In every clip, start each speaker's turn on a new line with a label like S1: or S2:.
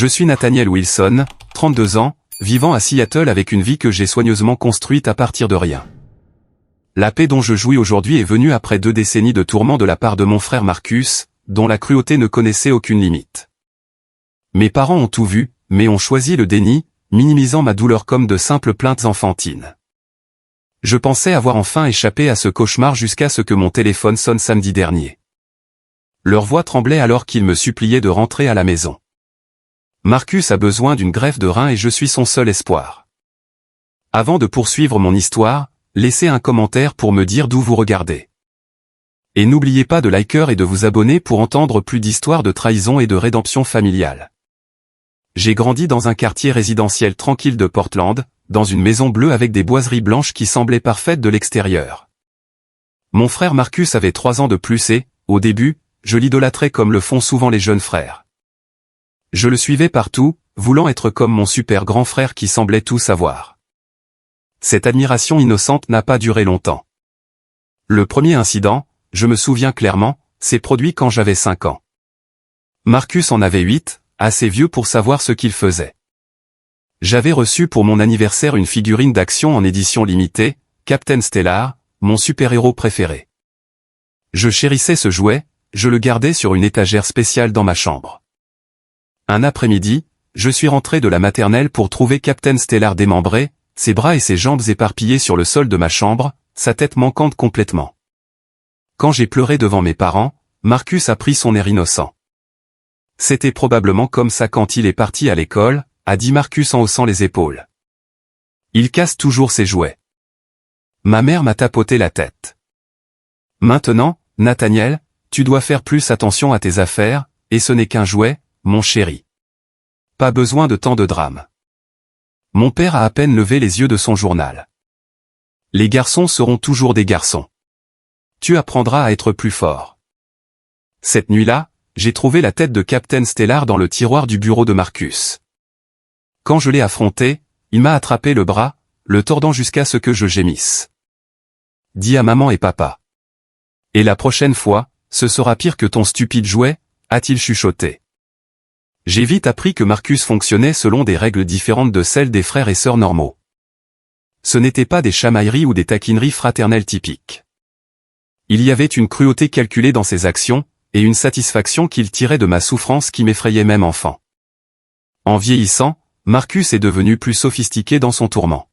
S1: Je suis Nathaniel Wilson, 32 ans, vivant à Seattle avec une vie que j'ai soigneusement construite à partir de rien. La paix dont je jouis aujourd'hui est venue après 2 décennies de tourments de la part de mon frère Marcus, dont la cruauté ne connaissait aucune limite. Mes parents ont tout vu, mais ont choisi le déni, minimisant ma douleur comme de simples plaintes enfantines. Je pensais avoir enfin échappé à ce cauchemar jusqu'à ce que mon téléphone sonne samedi dernier. Leur voix tremblait alors qu'ils me suppliaient de rentrer à la maison. Marcus a besoin d'une greffe de rein et je suis son seul espoir. Avant de poursuivre mon histoire, laissez un commentaire pour me dire d'où vous regardez. Et n'oubliez pas de liker et de vous abonner pour entendre plus d'histoires de trahison et de rédemption familiale. J'ai grandi dans un quartier résidentiel tranquille de Portland, dans une maison bleue avec des boiseries blanches qui semblaient parfaites de l'extérieur. Mon frère Marcus avait 3 ans de plus et, au début, je l'idolâtrais comme le font souvent les jeunes frères. Je le suivais partout, voulant être comme mon super grand frère qui semblait tout savoir. Cette admiration innocente n'a pas duré longtemps. Le premier incident, je me souviens clairement, s'est produit quand j'avais 5 ans. Marcus en avait 8, assez vieux pour savoir ce qu'il faisait. J'avais reçu pour mon anniversaire une figurine d'action en édition limitée, Captain Stellar, mon super-héros préféré. Je chérissais ce jouet, je le gardais sur une étagère spéciale dans ma chambre. Un après-midi, je suis rentré de la maternelle pour trouver Captain Stellar démembré, ses bras et ses jambes éparpillés sur le sol de ma chambre, sa tête manquante complètement. Quand j'ai pleuré devant mes parents, Marcus a pris son air innocent. C'était probablement comme ça quand il est parti à l'école, a dit Marcus en haussant les épaules. Il casse toujours ses jouets. Ma mère m'a tapoté la tête. Maintenant, Nathaniel, tu dois faire plus attention à tes affaires, et ce n'est qu'un jouet, mon chéri. Pas besoin de tant de drame. Mon père a à peine levé les yeux de son journal. Les garçons seront toujours des garçons. Tu apprendras à être plus fort. Cette nuit-là, j'ai trouvé la tête de Captain Stellar dans le tiroir du bureau de Marcus. Quand je l'ai affronté, il m'a attrapé le bras, le tordant jusqu'à ce que je gémisse. Dis à maman et papa. Et la prochaine fois, ce sera pire que ton stupide jouet, a-t-il chuchoté. J'ai vite appris que Marcus fonctionnait selon des règles différentes de celles des frères et sœurs normaux. Ce n'étaient pas des chamailleries ou des taquineries fraternelles typiques. Il y avait une cruauté calculée dans ses actions, et une satisfaction qu'il tirait de ma souffrance qui m'effrayait même enfant. En vieillissant, Marcus est devenu plus sophistiqué dans son tourment.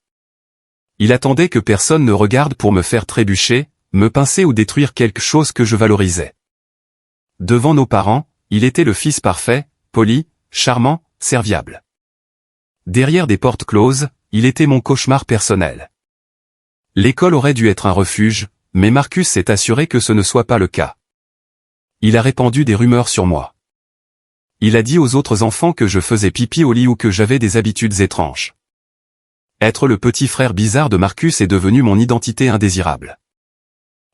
S1: Il attendait que personne ne regarde pour me faire trébucher, me pincer ou détruire quelque chose que je valorisais. Devant nos parents, il était le fils parfait, poli, charmant, serviable. Derrière des portes closes, il était mon cauchemar personnel. L'école aurait dû être un refuge, mais Marcus s'est assuré que ce ne soit pas le cas. Il a répandu des rumeurs sur moi. Il a dit aux autres enfants que je faisais pipi au lit ou que j'avais des habitudes étranges. Être le petit frère bizarre de Marcus est devenu mon identité indésirable.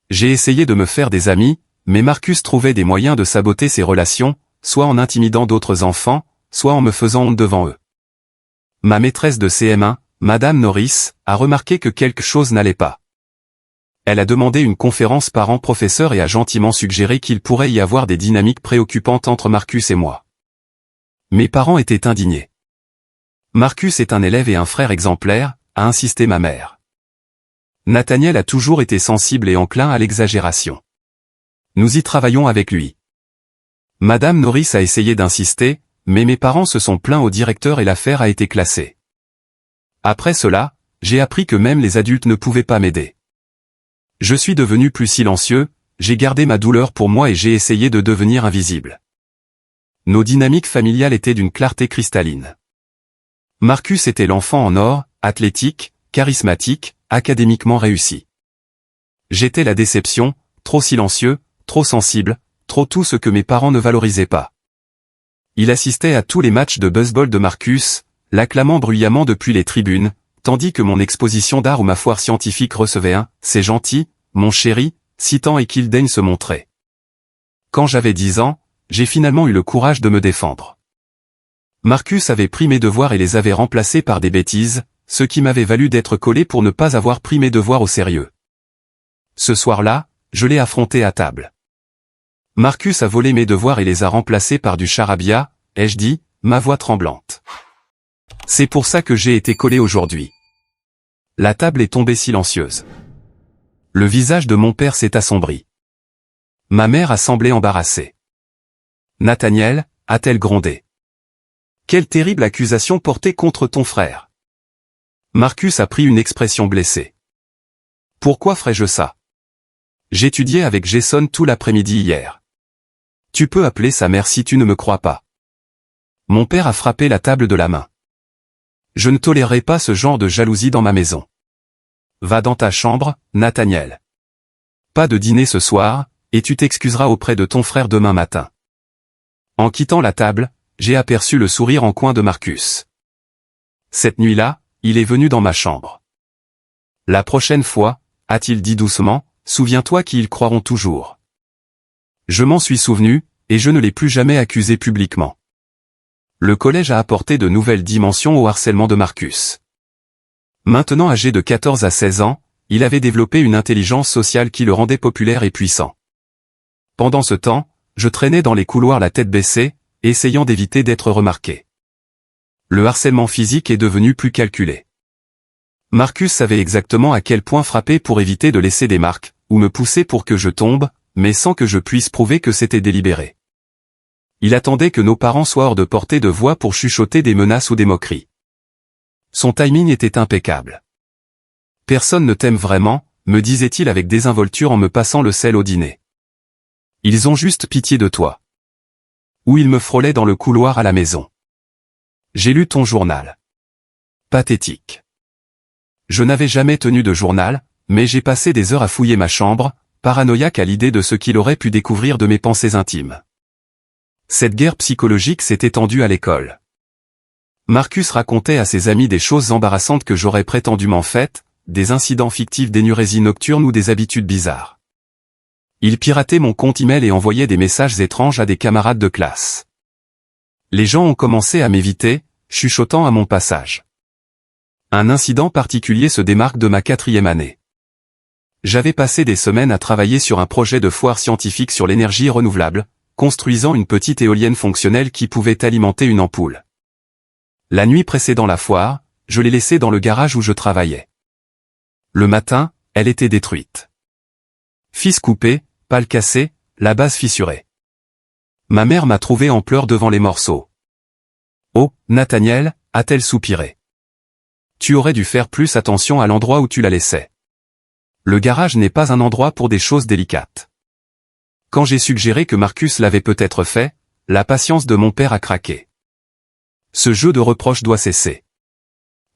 S1: J'ai essayé de me faire des amis, mais Marcus trouvait des moyens de saboter ses relations, soit en intimidant d'autres enfants, soit en me faisant honte devant eux. Ma maîtresse de CM1, Madame Norris, a remarqué que quelque chose n'allait pas. Elle a demandé une conférence parents-professeurs et a gentiment suggéré qu'il pourrait y avoir des dynamiques préoccupantes entre Marcus et moi. Mes parents étaient indignés. Marcus est un élève et un frère exemplaire, a insisté ma mère. Nathaniel a toujours été sensible et enclin à l'exagération. Nous y travaillons avec lui. Madame Norris a essayé d'insister, mais mes parents se sont plaints au directeur et l'affaire a été classée. Après cela, j'ai appris que même les adultes ne pouvaient pas m'aider. Je suis devenu plus silencieux, j'ai gardé ma douleur pour moi et j'ai essayé de devenir invisible. Nos dynamiques familiales étaient d'une clarté cristalline. Marcus était l'enfant en or, athlétique, charismatique, académiquement réussi. J'étais la déception, trop silencieux, trop sensible, trop tout ce que mes parents ne valorisaient pas. Il assistait à tous les matchs de baseball de Marcus, l'acclamant bruyamment depuis les tribunes, tandis que mon exposition d'art ou ma foire scientifique recevait un « c'est gentil, mon chéri », citant et qu'il daigne se montrer. Quand j'avais 10 ans, j'ai finalement eu le courage de me défendre. Marcus avait pris mes devoirs et les avait remplacés par des bêtises, ce qui m'avait valu d'être collé pour ne pas avoir pris mes devoirs au sérieux. Ce soir-là, je l'ai affronté à table. Marcus a volé mes devoirs et les a remplacés par du charabia, ai-je dit, ma voix tremblante. C'est pour ça que j'ai été collé aujourd'hui. La table est tombée silencieuse. Le visage de mon père s'est assombri. Ma mère a semblé embarrassée. Nathaniel, a-t-elle grondé. Quelle terrible accusation portée contre ton frère. Marcus a pris une expression blessée. Pourquoi ferais-je ça? J'étudiais avec Jason tout l'après-midi hier. Tu peux appeler sa mère si tu ne me crois pas. Mon père a frappé la table de la main. Je ne tolérerai pas ce genre de jalousie dans ma maison. Va dans ta chambre, Nathaniel. Pas de dîner ce soir, et tu t'excuseras auprès de ton frère demain matin. En quittant la table, j'ai aperçu le sourire en coin de Marcus. Cette nuit-là, il est venu dans ma chambre. La prochaine fois, a-t-il dit doucement, souviens-toi qu'ils croiront toujours. Je m'en suis souvenu, et je ne l'ai plus jamais accusé publiquement. Le collège a apporté de nouvelles dimensions au harcèlement de Marcus. Maintenant âgé de 14 à 16 ans, il avait développé une intelligence sociale qui le rendait populaire et puissant. Pendant ce temps, je traînais dans les couloirs la tête baissée, essayant d'éviter d'être remarqué. Le harcèlement physique est devenu plus calculé. Marcus savait exactement à quel point frapper pour éviter de laisser des marques, ou me pousser pour que je tombe, mais sans que je puisse prouver que c'était délibéré. Il attendait que nos parents soient hors de portée de voix pour chuchoter des menaces ou des moqueries. Son timing était impeccable. Personne ne t'aime vraiment, me disait-il avec désinvolture en me passant le sel au dîner. Ils ont juste pitié de toi. Ou il me frôlait dans le couloir à la maison. J'ai lu ton journal. Pathétique. Je n'avais jamais tenu de journal, mais j'ai passé des heures à fouiller ma chambre, paranoïaque à l'idée de ce qu'il aurait pu découvrir de mes pensées intimes. Cette guerre psychologique s'est étendue à l'école. Marcus racontait à ses amis des choses embarrassantes que j'aurais prétendument faites, des incidents fictifs d'énurésie nocturne ou des habitudes bizarres. Il piratait mon compte email et envoyait des messages étranges à des camarades de classe. Les gens ont commencé à m'éviter, chuchotant à mon passage. Un incident particulier se démarque de ma 4e année. J'avais passé des semaines à travailler sur un projet de foire scientifique sur l'énergie renouvelable, construisant une petite éolienne fonctionnelle qui pouvait alimenter une ampoule. La nuit précédant la foire, je l'ai laissée dans le garage où je travaillais. Le matin, elle était détruite. Fils coupé, pales cassées, la base fissurée. Ma mère m'a trouvé en pleurs devant les morceaux. Oh, Nathaniel, a-t-elle soupiré. Tu aurais dû faire plus attention à l'endroit où tu la laissais. Le garage n'est pas un endroit pour des choses délicates. Quand j'ai suggéré que Marcus l'avait peut-être fait, la patience de mon père a craqué. Ce jeu de reproches doit cesser.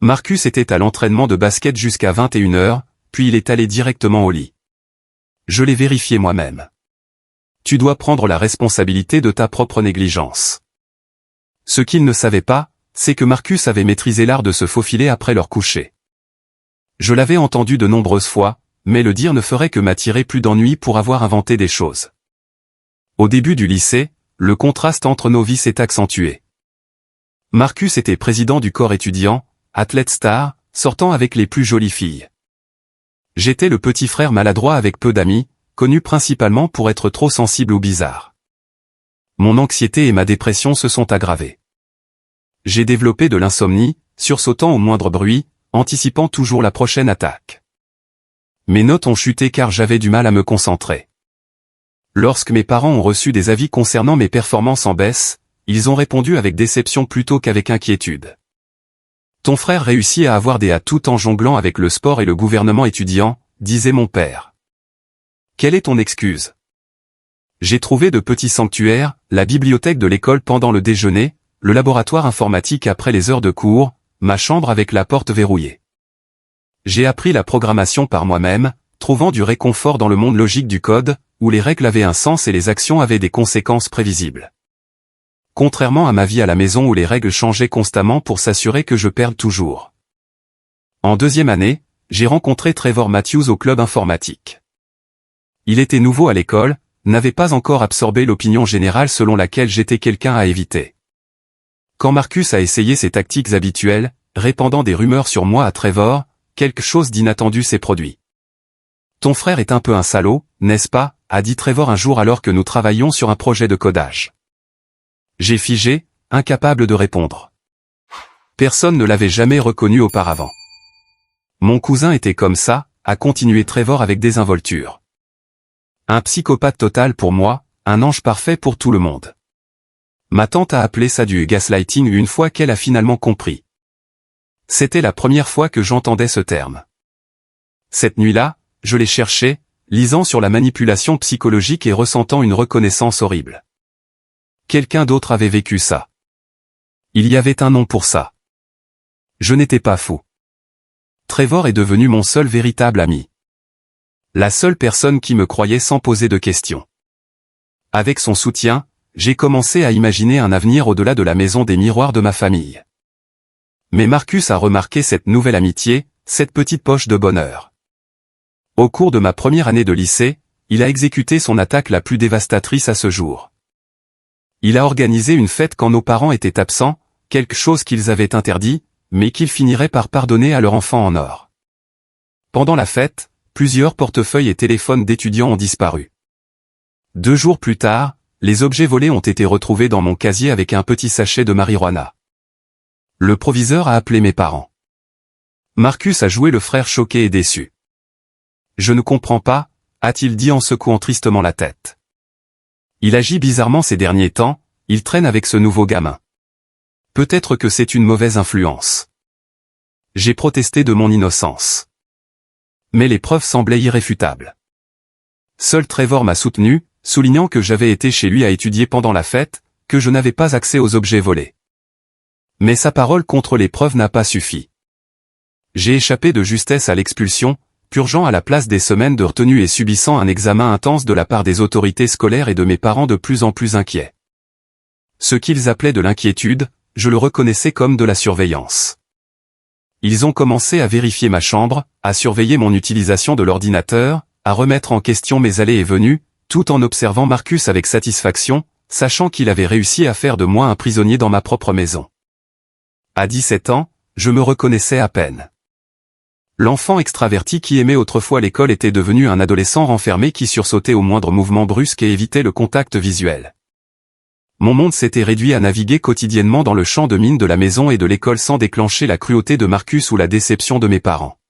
S1: Marcus était à l'entraînement de basket jusqu'à 21h, puis il est allé directement au lit. Je l'ai vérifié moi-même. Tu dois prendre la responsabilité de ta propre négligence. Ce qu'il ne savait pas, c'est que Marcus avait maîtrisé l'art de se faufiler après leur coucher. Je l'avais entendu de nombreuses fois, mais le dire ne ferait que m'attirer plus d'ennuis pour avoir inventé des choses. Au début du lycée, le contraste entre nos vies s'est accentué. Marcus était président du corps étudiant, athlète star, sortant avec les plus jolies filles. J'étais le petit frère maladroit avec peu d'amis, connu principalement pour être trop sensible ou bizarre. Mon anxiété et ma dépression se sont aggravées. J'ai développé de l'insomnie, sursautant au moindre bruit, anticipant toujours la prochaine attaque. Mes notes ont chuté car j'avais du mal à me concentrer. Lorsque mes parents ont reçu des avis concernant mes performances en baisse, ils ont répondu avec déception plutôt qu'avec inquiétude. Ton frère réussit à avoir des A tout en jonglant avec le sport et le gouvernement étudiant, disait mon père. Quelle est ton excuse? J'ai trouvé de petits sanctuaires, la bibliothèque de l'école pendant le déjeuner, le laboratoire informatique après les heures de cours, ma chambre avec la porte verrouillée. J'ai appris la programmation par moi-même, trouvant du réconfort dans le monde logique du code, où les règles avaient un sens et les actions avaient des conséquences prévisibles. Contrairement à ma vie à la maison où les règles changeaient constamment pour s'assurer que je perde toujours. En 2e année, j'ai rencontré Trevor Matthews au club informatique. Il était nouveau à l'école, n'avait pas encore absorbé l'opinion générale selon laquelle j'étais quelqu'un à éviter. Quand Marcus a essayé ses tactiques habituelles, répandant des rumeurs sur moi à Trevor, quelque chose d'inattendu s'est produit. Ton frère est un peu un salaud, n'est-ce pas, a dit Trevor un jour alors que nous travaillions sur un projet de codage. J'ai figé, incapable de répondre. Personne ne l'avait jamais reconnu auparavant. Mon cousin était comme ça, a continué Trevor avec désinvolture. Un psychopathe total pour moi, un ange parfait pour tout le monde. Ma tante a appelé ça du gaslighting une fois qu'elle a finalement compris. C'était la première fois que j'entendais ce terme. Cette nuit-là, je l'ai cherché, lisant sur la manipulation psychologique et ressentant une reconnaissance horrible. Quelqu'un d'autre avait vécu ça. Il y avait un nom pour ça. Je n'étais pas fou. Trevor est devenu mon seul véritable ami. La seule personne qui me croyait sans poser de questions. Avec son soutien, j'ai commencé à imaginer un avenir au-delà de la maison des miroirs de ma famille. Mais Marcus a remarqué cette nouvelle amitié, cette petite poche de bonheur. Au cours de ma première année de lycée, il a exécuté son attaque la plus dévastatrice à ce jour. Il a organisé une fête quand nos parents étaient absents, quelque chose qu'ils avaient interdit, mais qu'ils finiraient par pardonner à leur enfant en or. Pendant la fête, plusieurs portefeuilles et téléphones d'étudiants ont disparu. 2 jours plus tard, les objets volés ont été retrouvés dans mon casier avec un petit sachet de marijuana. Le proviseur a appelé mes parents. Marcus a joué le frère choqué et déçu. Je ne comprends pas, a-t-il dit en secouant tristement la tête. Il agit bizarrement ces derniers temps, il traîne avec ce nouveau gamin. Peut-être que c'est une mauvaise influence. J'ai protesté de mon innocence. Mais les preuves semblaient irréfutables. Seul Trevor m'a soutenu, soulignant que j'avais été chez lui à étudier pendant la fête, que je n'avais pas accès aux objets volés. Mais sa parole contre les preuves n'a pas suffi. J'ai échappé de justesse à l'expulsion, purgeant à la place des semaines de retenue et subissant un examen intense de la part des autorités scolaires et de mes parents de plus en plus inquiets. Ce qu'ils appelaient de l'inquiétude, je le reconnaissais comme de la surveillance. Ils ont commencé à vérifier ma chambre, à surveiller mon utilisation de l'ordinateur, à remettre en question mes allées et venues, tout en observant Marcus avec satisfaction, sachant qu'il avait réussi à faire de moi un prisonnier dans ma propre maison. À 17 ans, je me reconnaissais à peine. L'enfant extraverti qui aimait autrefois l'école était devenu un adolescent renfermé qui sursautait au moindre mouvement brusque et évitait le contact visuel. Mon monde s'était réduit à naviguer quotidiennement dans le champ de mine de la maison et de l'école sans déclencher la cruauté de Marcus ou la déception de mes parents.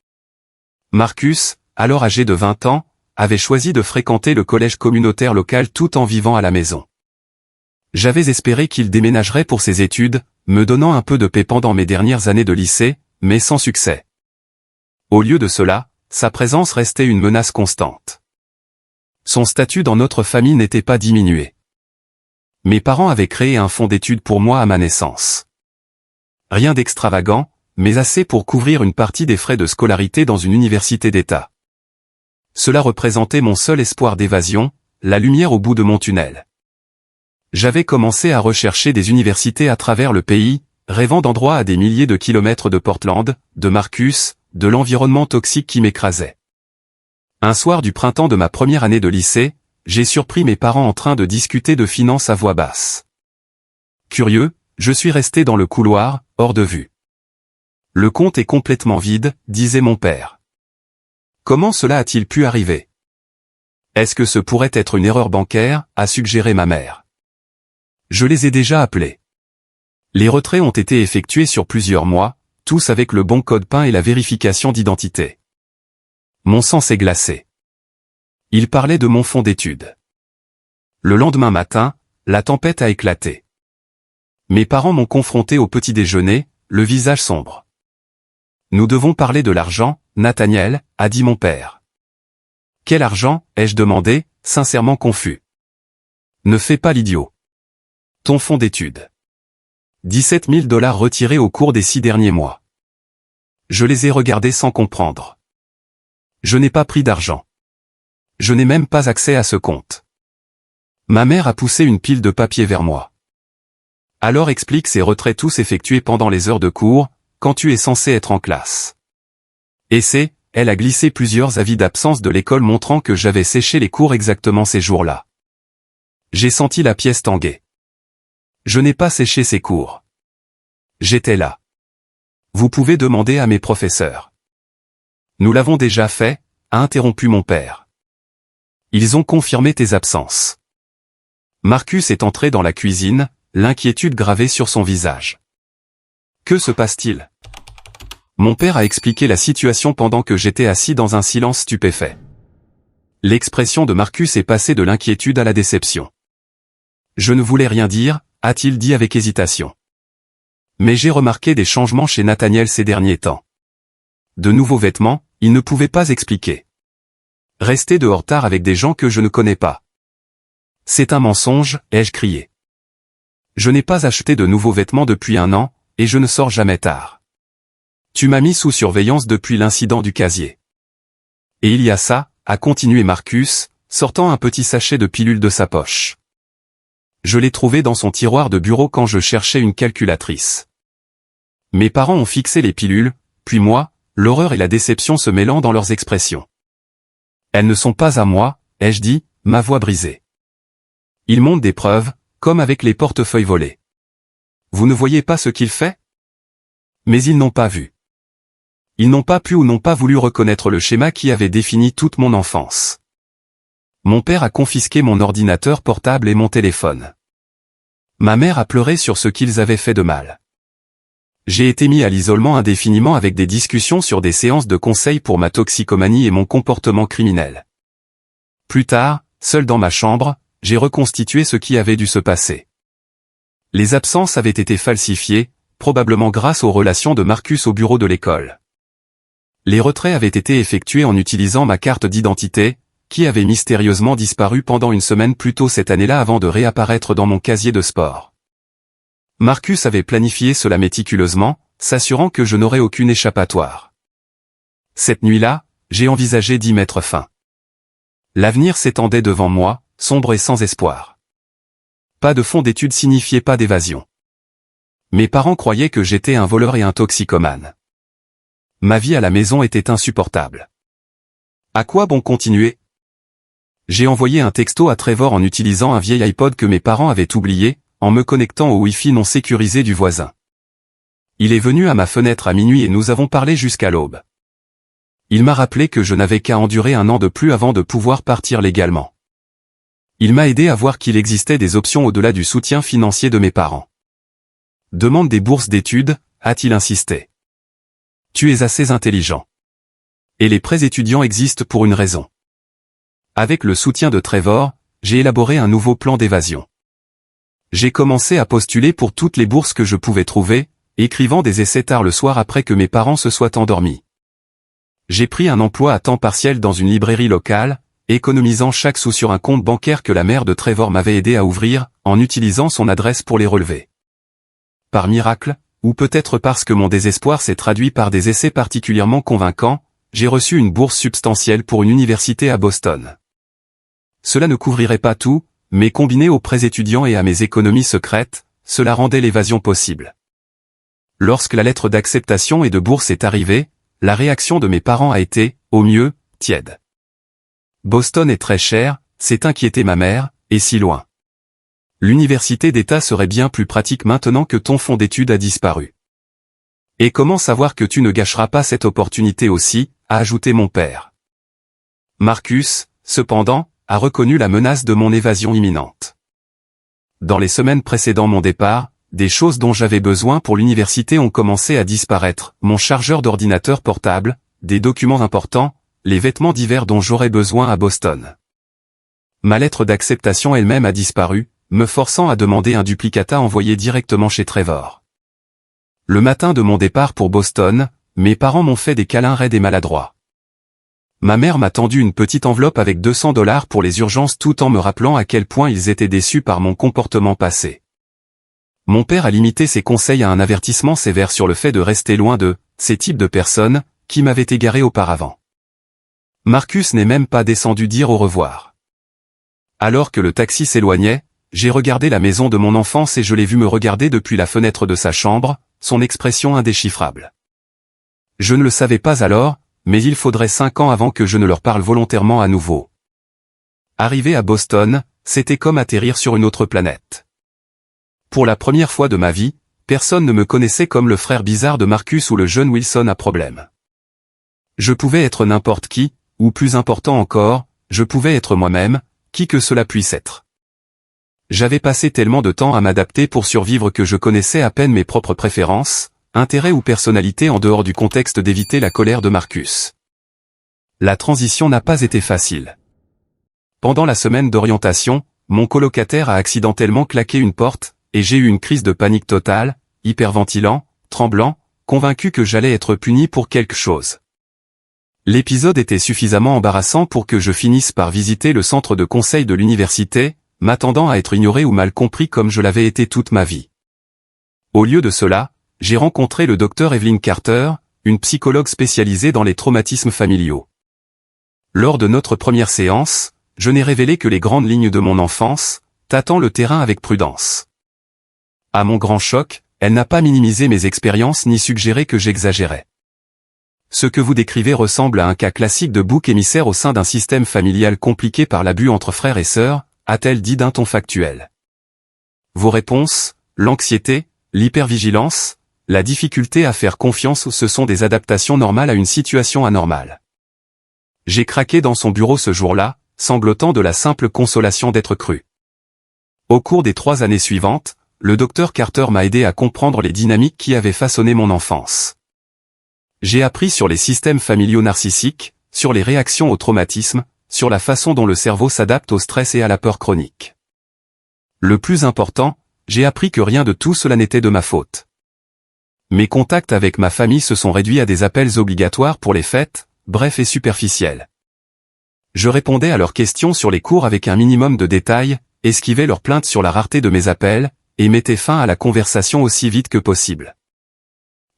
S1: Marcus, alors âgé de 20 ans, avait choisi de fréquenter le collège communautaire local tout en vivant à la maison. J'avais espéré qu'il déménagerait pour ses études, me donnant un peu de paix pendant mes dernières années de lycée, mais sans succès. Au lieu de cela, sa présence restait une menace constante. Son statut dans notre famille n'était pas diminué. Mes parents avaient créé un fonds d'études pour moi à ma naissance. Rien d'extravagant, mais assez pour couvrir une partie des frais de scolarité dans une université d'État. Cela représentait mon seul espoir d'évasion, la lumière au bout de mon tunnel. J'avais commencé à rechercher des universités à travers le pays, rêvant d'endroits à des milliers de kilomètres de Portland, de Marcus, de l'environnement toxique qui m'écrasait. Un soir du printemps de ma première année de lycée, j'ai surpris mes parents en train de discuter de finances à voix basse. Curieux, je suis resté dans le couloir, hors de vue. Le compte est complètement vide, disait mon père. Comment cela a-t-il pu arriver? Est-ce que ce pourrait être une erreur bancaire, a suggéré ma mère. Je les ai déjà appelés. Les retraits ont été effectués sur plusieurs mois, tous avec le bon code PIN et la vérification d'identité. Mon sang s'est glacé. Il parlait de mon fonds d'études. Le lendemain matin, la tempête a éclaté. Mes parents m'ont confronté au petit déjeuner, le visage sombre. Nous devons parler de l'argent, Nathaniel, a dit mon père. Quel argent, ai-je demandé, sincèrement confus. Ne fais pas l'idiot. Ton fonds d'études. 17 000 $ retirés au cours des 6 derniers mois. Je les ai regardés sans comprendre. Je n'ai pas pris d'argent. Je n'ai même pas accès à ce compte. Ma mère a poussé une pile de papier vers moi. Alors explique ces retraits tous effectués pendant les heures de cours, quand tu es censé être en classe. Et elle a glissé plusieurs avis d'absence de l'école montrant que j'avais séché les cours exactement ces jours-là. J'ai senti la pièce tanguer. Je n'ai pas séché ces cours. J'étais là. Vous pouvez demander à mes professeurs. Nous l'avons déjà fait, a interrompu mon père. Ils ont confirmé tes absences. Marcus est entré dans la cuisine, l'inquiétude gravée sur son visage. Que se passe-t-il? Mon père a expliqué la situation pendant que j'étais assis dans un silence stupéfait. L'expression de Marcus est passée de l'inquiétude à la déception. Je ne voulais rien dire, a-t-il dit avec hésitation. Mais j'ai remarqué des changements chez Nathaniel ces derniers temps. De nouveaux vêtements, il ne pouvait pas expliquer. Rester dehors tard avec des gens que je ne connais pas. C'est un mensonge, ai-je crié. Je n'ai pas acheté de nouveaux vêtements depuis 1 an, et je ne sors jamais tard. Tu m'as mis sous surveillance depuis l'incident du casier. Et il y a ça, a continué Marcus, sortant un petit sachet de pilules de sa poche. Je l'ai trouvé dans son tiroir de bureau quand je cherchais une calculatrice. Mes parents ont fixé les pilules, puis moi, l'horreur et la déception se mêlant dans leurs expressions. Elles ne sont pas à moi, ai-je dit, ma voix brisée. Ils montrent des preuves, comme avec les portefeuilles volés. Vous ne voyez pas ce qu'il fait? Mais ils n'ont pas vu. Ils n'ont pas pu ou n'ont pas voulu reconnaître le schéma qui avait défini toute mon enfance. Mon père a confisqué mon ordinateur portable et mon téléphone. Ma mère a pleuré sur ce qu'ils avaient fait de mal. J'ai été mis à l'isolement indéfiniment avec des discussions sur des séances de conseil pour ma toxicomanie et mon comportement criminel. Plus tard, seul dans ma chambre, j'ai reconstitué ce qui avait dû se passer. Les absences avaient été falsifiées, probablement grâce aux relations de Marcus au bureau de l'école. Les retraits avaient été effectués en utilisant ma carte d'identité, qui avait mystérieusement disparu pendant 1 semaine plus tôt cette année-là avant de réapparaître dans mon casier de sport. Marcus avait planifié cela méticuleusement, s'assurant que je n'aurais aucune échappatoire. Cette nuit-là, j'ai envisagé d'y mettre fin. L'avenir s'étendait devant moi, sombre et sans espoir. Pas de fonds d'études signifiait pas d'évasion. Mes parents croyaient que j'étais un voleur et un toxicomane. Ma vie à la maison était insupportable. À quoi bon continuer? J'ai envoyé un texto à Trevor en utilisant un vieil iPod que mes parents avaient oublié, en me connectant au Wi-Fi non sécurisé du voisin. Il est venu à ma fenêtre à minuit et nous avons parlé jusqu'à l'aube. Il m'a rappelé que je n'avais qu'à endurer 1 an de plus avant de pouvoir partir légalement. Il m'a aidé à voir qu'il existait des options au-delà du soutien financier de mes parents. Demande des bourses d'études, a-t-il insisté. Tu es assez intelligent. Et les prêts étudiants existent pour une raison. Avec le soutien de Trevor, j'ai élaboré un nouveau plan d'évasion. J'ai commencé à postuler pour toutes les bourses que je pouvais trouver, écrivant des essais tard le soir après que mes parents se soient endormis. J'ai pris un emploi à temps partiel dans une librairie locale, économisant chaque sou sur un compte bancaire que la mère de Trevor m'avait aidé à ouvrir, en utilisant son adresse pour les relever. Par miracle, ou peut-être parce que mon désespoir s'est traduit par des essais particulièrement convaincants, j'ai reçu une bourse substantielle pour une université à Boston. Cela ne couvrirait pas tout, mais combiné aux prêts étudiants et à mes économies secrètes, cela rendait l'évasion possible. Lorsque la lettre d'acceptation et de bourse est arrivée, la réaction de mes parents a été, au mieux, tiède. Boston est très cher, s'est inquiétée ma mère, et si loin. L'université d'État serait bien plus pratique maintenant que ton fonds d'études a disparu. Et comment savoir que tu ne gâcheras pas cette opportunité aussi, a ajouté mon père. Marcus, cependant, a reconnu la menace de mon évasion imminente. Dans les semaines précédant mon départ, des choses dont j'avais besoin pour l'université ont commencé à disparaître, mon chargeur d'ordinateur portable, des documents importants, les vêtements d'hiver dont j'aurais besoin à Boston. Ma lettre d'acceptation elle-même a disparu, me forçant à demander un duplicata envoyé directement chez Trevor. Le matin de mon départ pour Boston, mes parents m'ont fait des câlins raides et maladroits. Ma mère m'a tendu une petite enveloppe avec $200 pour les urgences tout en me rappelant à quel point ils étaient déçus par mon comportement passé. Mon père a limité ses conseils à un avertissement sévère sur le fait de rester loin de ces types de personnes qui m'avaient égaré auparavant. Marcus n'est même pas descendu dire au revoir. Alors que le taxi s'éloignait, j'ai regardé la maison de mon enfance et je l'ai vu me regarder depuis la fenêtre de sa chambre, son expression indéchiffrable. Je ne le savais pas alors, mais il faudrait 5 ans avant que je ne leur parle volontairement à nouveau. Arriver à Boston, c'était comme atterrir sur une autre planète. Pour la première fois de ma vie, personne ne me connaissait comme le frère bizarre de Marcus ou le jeune Wilson à problème. Je pouvais être n'importe qui, ou plus important encore, je pouvais être moi-même, qui que cela puisse être. J'avais passé tellement de temps à m'adapter pour survivre que je connaissais à peine mes propres préférences, intérêts ou personnalités en dehors du contexte d'éviter la colère de Marcus. La transition n'a pas été facile. Pendant la semaine d'orientation, mon colocataire a accidentellement claqué une porte, et j'ai eu une crise de panique totale, hyperventilant, tremblant, convaincu que j'allais être puni pour quelque chose. L'épisode était suffisamment embarrassant pour que je finisse par visiter le centre de conseil de l'université, m'attendant à être ignoré ou mal compris comme je l'avais été toute ma vie. Au lieu de cela, j'ai rencontré le docteur Evelyn Carter, une psychologue spécialisée dans les traumatismes familiaux. Lors de notre première séance, je n'ai révélé que les grandes lignes de mon enfance, tâtant le terrain avec prudence. À mon grand choc, elle n'a pas minimisé mes expériences ni suggéré que j'exagérais. Ce que vous décrivez ressemble à un cas classique de bouc émissaire au sein d'un système familial compliqué par l'abus entre frères et sœurs, a-t-elle dit d'un ton factuel. Vos réponses, l'anxiété, l'hypervigilance, la difficulté à faire confiance, ce sont des adaptations normales à une situation anormale. J'ai craqué dans son bureau ce jour-là, sanglotant de la simple consolation d'être cru. Au cours des 3 années suivantes, le docteur Carter m'a aidé à comprendre les dynamiques qui avaient façonné mon enfance. J'ai appris sur les systèmes familiaux narcissiques, sur les réactions au traumatisme, sur la façon dont le cerveau s'adapte au stress et à la peur chronique. Le plus important, j'ai appris que rien de tout cela n'était de ma faute. Mes contacts avec ma famille se sont réduits à des appels obligatoires pour les fêtes, brefs et superficiels. Je répondais à leurs questions sur les cours avec un minimum de détails, esquivais leurs plaintes sur la rareté de mes appels, et mettais fin à la conversation aussi vite que possible.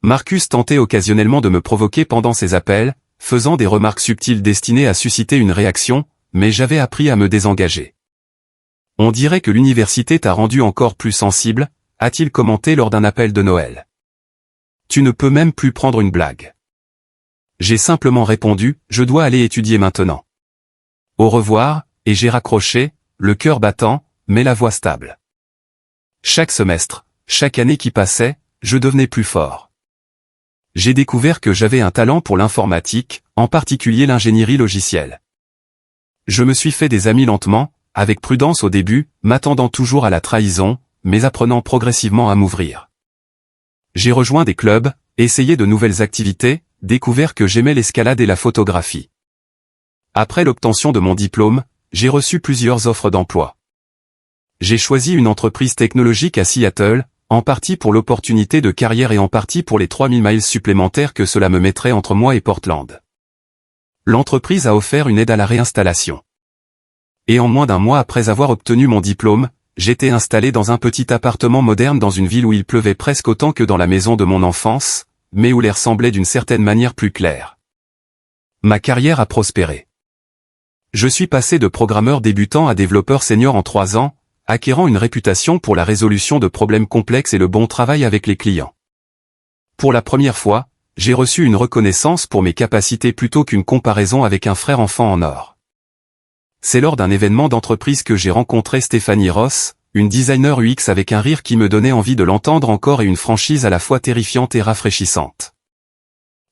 S1: Marcus tentait occasionnellement de me provoquer pendant ses appels, faisant des remarques subtiles destinées à susciter une réaction, mais j'avais appris à me désengager. On dirait que l'université t'a rendu encore plus sensible, a-t-il commenté lors d'un appel de Noël. Tu ne peux même plus prendre une blague. J'ai simplement répondu, je dois aller étudier maintenant. Au revoir, et j'ai raccroché, le cœur battant, mais la voix stable. Chaque semestre, chaque année qui passait, je devenais plus fort. J'ai découvert que j'avais un talent pour l'informatique, en particulier l'ingénierie logicielle. Je me suis fait des amis lentement, avec prudence au début, m'attendant toujours à la trahison, mais apprenant progressivement à m'ouvrir. J'ai rejoint des clubs, essayé de nouvelles activités, découvert que j'aimais l'escalade et la photographie. Après l'obtention de mon diplôme, j'ai reçu plusieurs offres d'emploi. J'ai choisi une entreprise technologique à Seattle, en partie pour l'opportunité de carrière et en partie pour les 3000 miles supplémentaires que cela me mettrait entre moi et Portland. L'entreprise a offert une aide à la réinstallation. Et en moins d'1 mois après avoir obtenu mon diplôme, j'étais installé dans un petit appartement moderne dans une ville où il pleuvait presque autant que dans la maison de mon enfance, mais où l'air semblait d'une certaine manière plus clair. Ma carrière a prospéré. Je suis passé de programmeur débutant à développeur senior en 3 ans, acquérant une réputation pour la résolution de problèmes complexes et le bon travail avec les clients. Pour la première fois, j'ai reçu une reconnaissance pour mes capacités plutôt qu'une comparaison avec un frère enfant en or. C'est lors d'un événement d'entreprise que j'ai rencontré Stéphanie Ross, une designer UX avec un rire qui me donnait envie de l'entendre encore et une franchise à la fois terrifiante et rafraîchissante.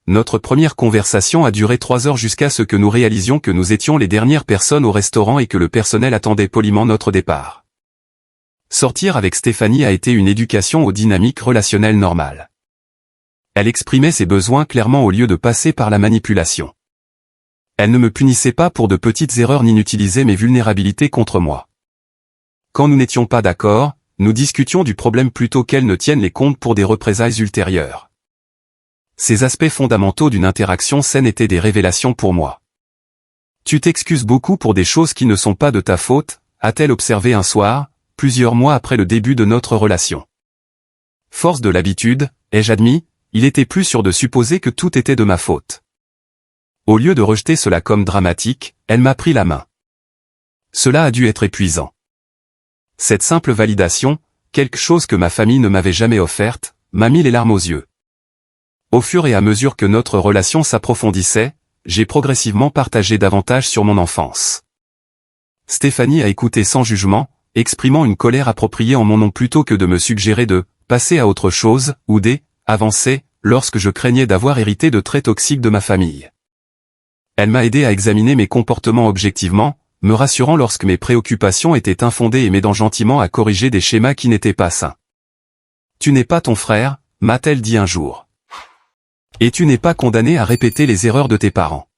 S1: Notre première conversation a duré 3 heures jusqu'à ce que nous réalisions que nous étions les dernières personnes au restaurant et que le personnel attendait poliment notre départ. Sortir avec Stéphanie a été une éducation aux dynamiques relationnelles normales. Elle exprimait ses besoins clairement au lieu de passer par la manipulation. Elle ne me punissait pas pour de petites erreurs ni n'utilisait mes vulnérabilités contre moi. Quand nous n'étions pas d'accord, nous discutions du problème plutôt qu'elle ne tienne les comptes pour des représailles ultérieures. Ces aspects fondamentaux d'une interaction saine étaient des révélations pour moi. Tu t'excuses beaucoup pour des choses qui ne sont pas de ta faute, a-t-elle observé un soir, plusieurs mois après le début de notre relation. Force de l'habitude, ai-je admis, il était plus sûr de supposer que tout était de ma faute. Au lieu de rejeter cela comme dramatique, elle m'a pris la main. Cela a dû être épuisant. Cette simple validation, quelque chose que ma famille ne m'avait jamais offerte, m'a mis les larmes aux yeux. Au fur et à mesure que notre relation s'approfondissait, j'ai progressivement partagé davantage sur mon enfance. Stéphanie a écouté sans jugement, exprimant une colère appropriée en mon nom plutôt que de me suggérer de passer à autre chose, ou d'avancer, lorsque je craignais d'avoir hérité de traits toxiques de ma famille. Elle m'a aidé à examiner mes comportements objectivement, me rassurant lorsque mes préoccupations étaient infondées et m'aidant gentiment à corriger des schémas qui n'étaient pas sains. Tu n'es pas ton frère, m'a-t-elle dit un jour. Et tu n'es pas condamné à répéter les erreurs de tes parents.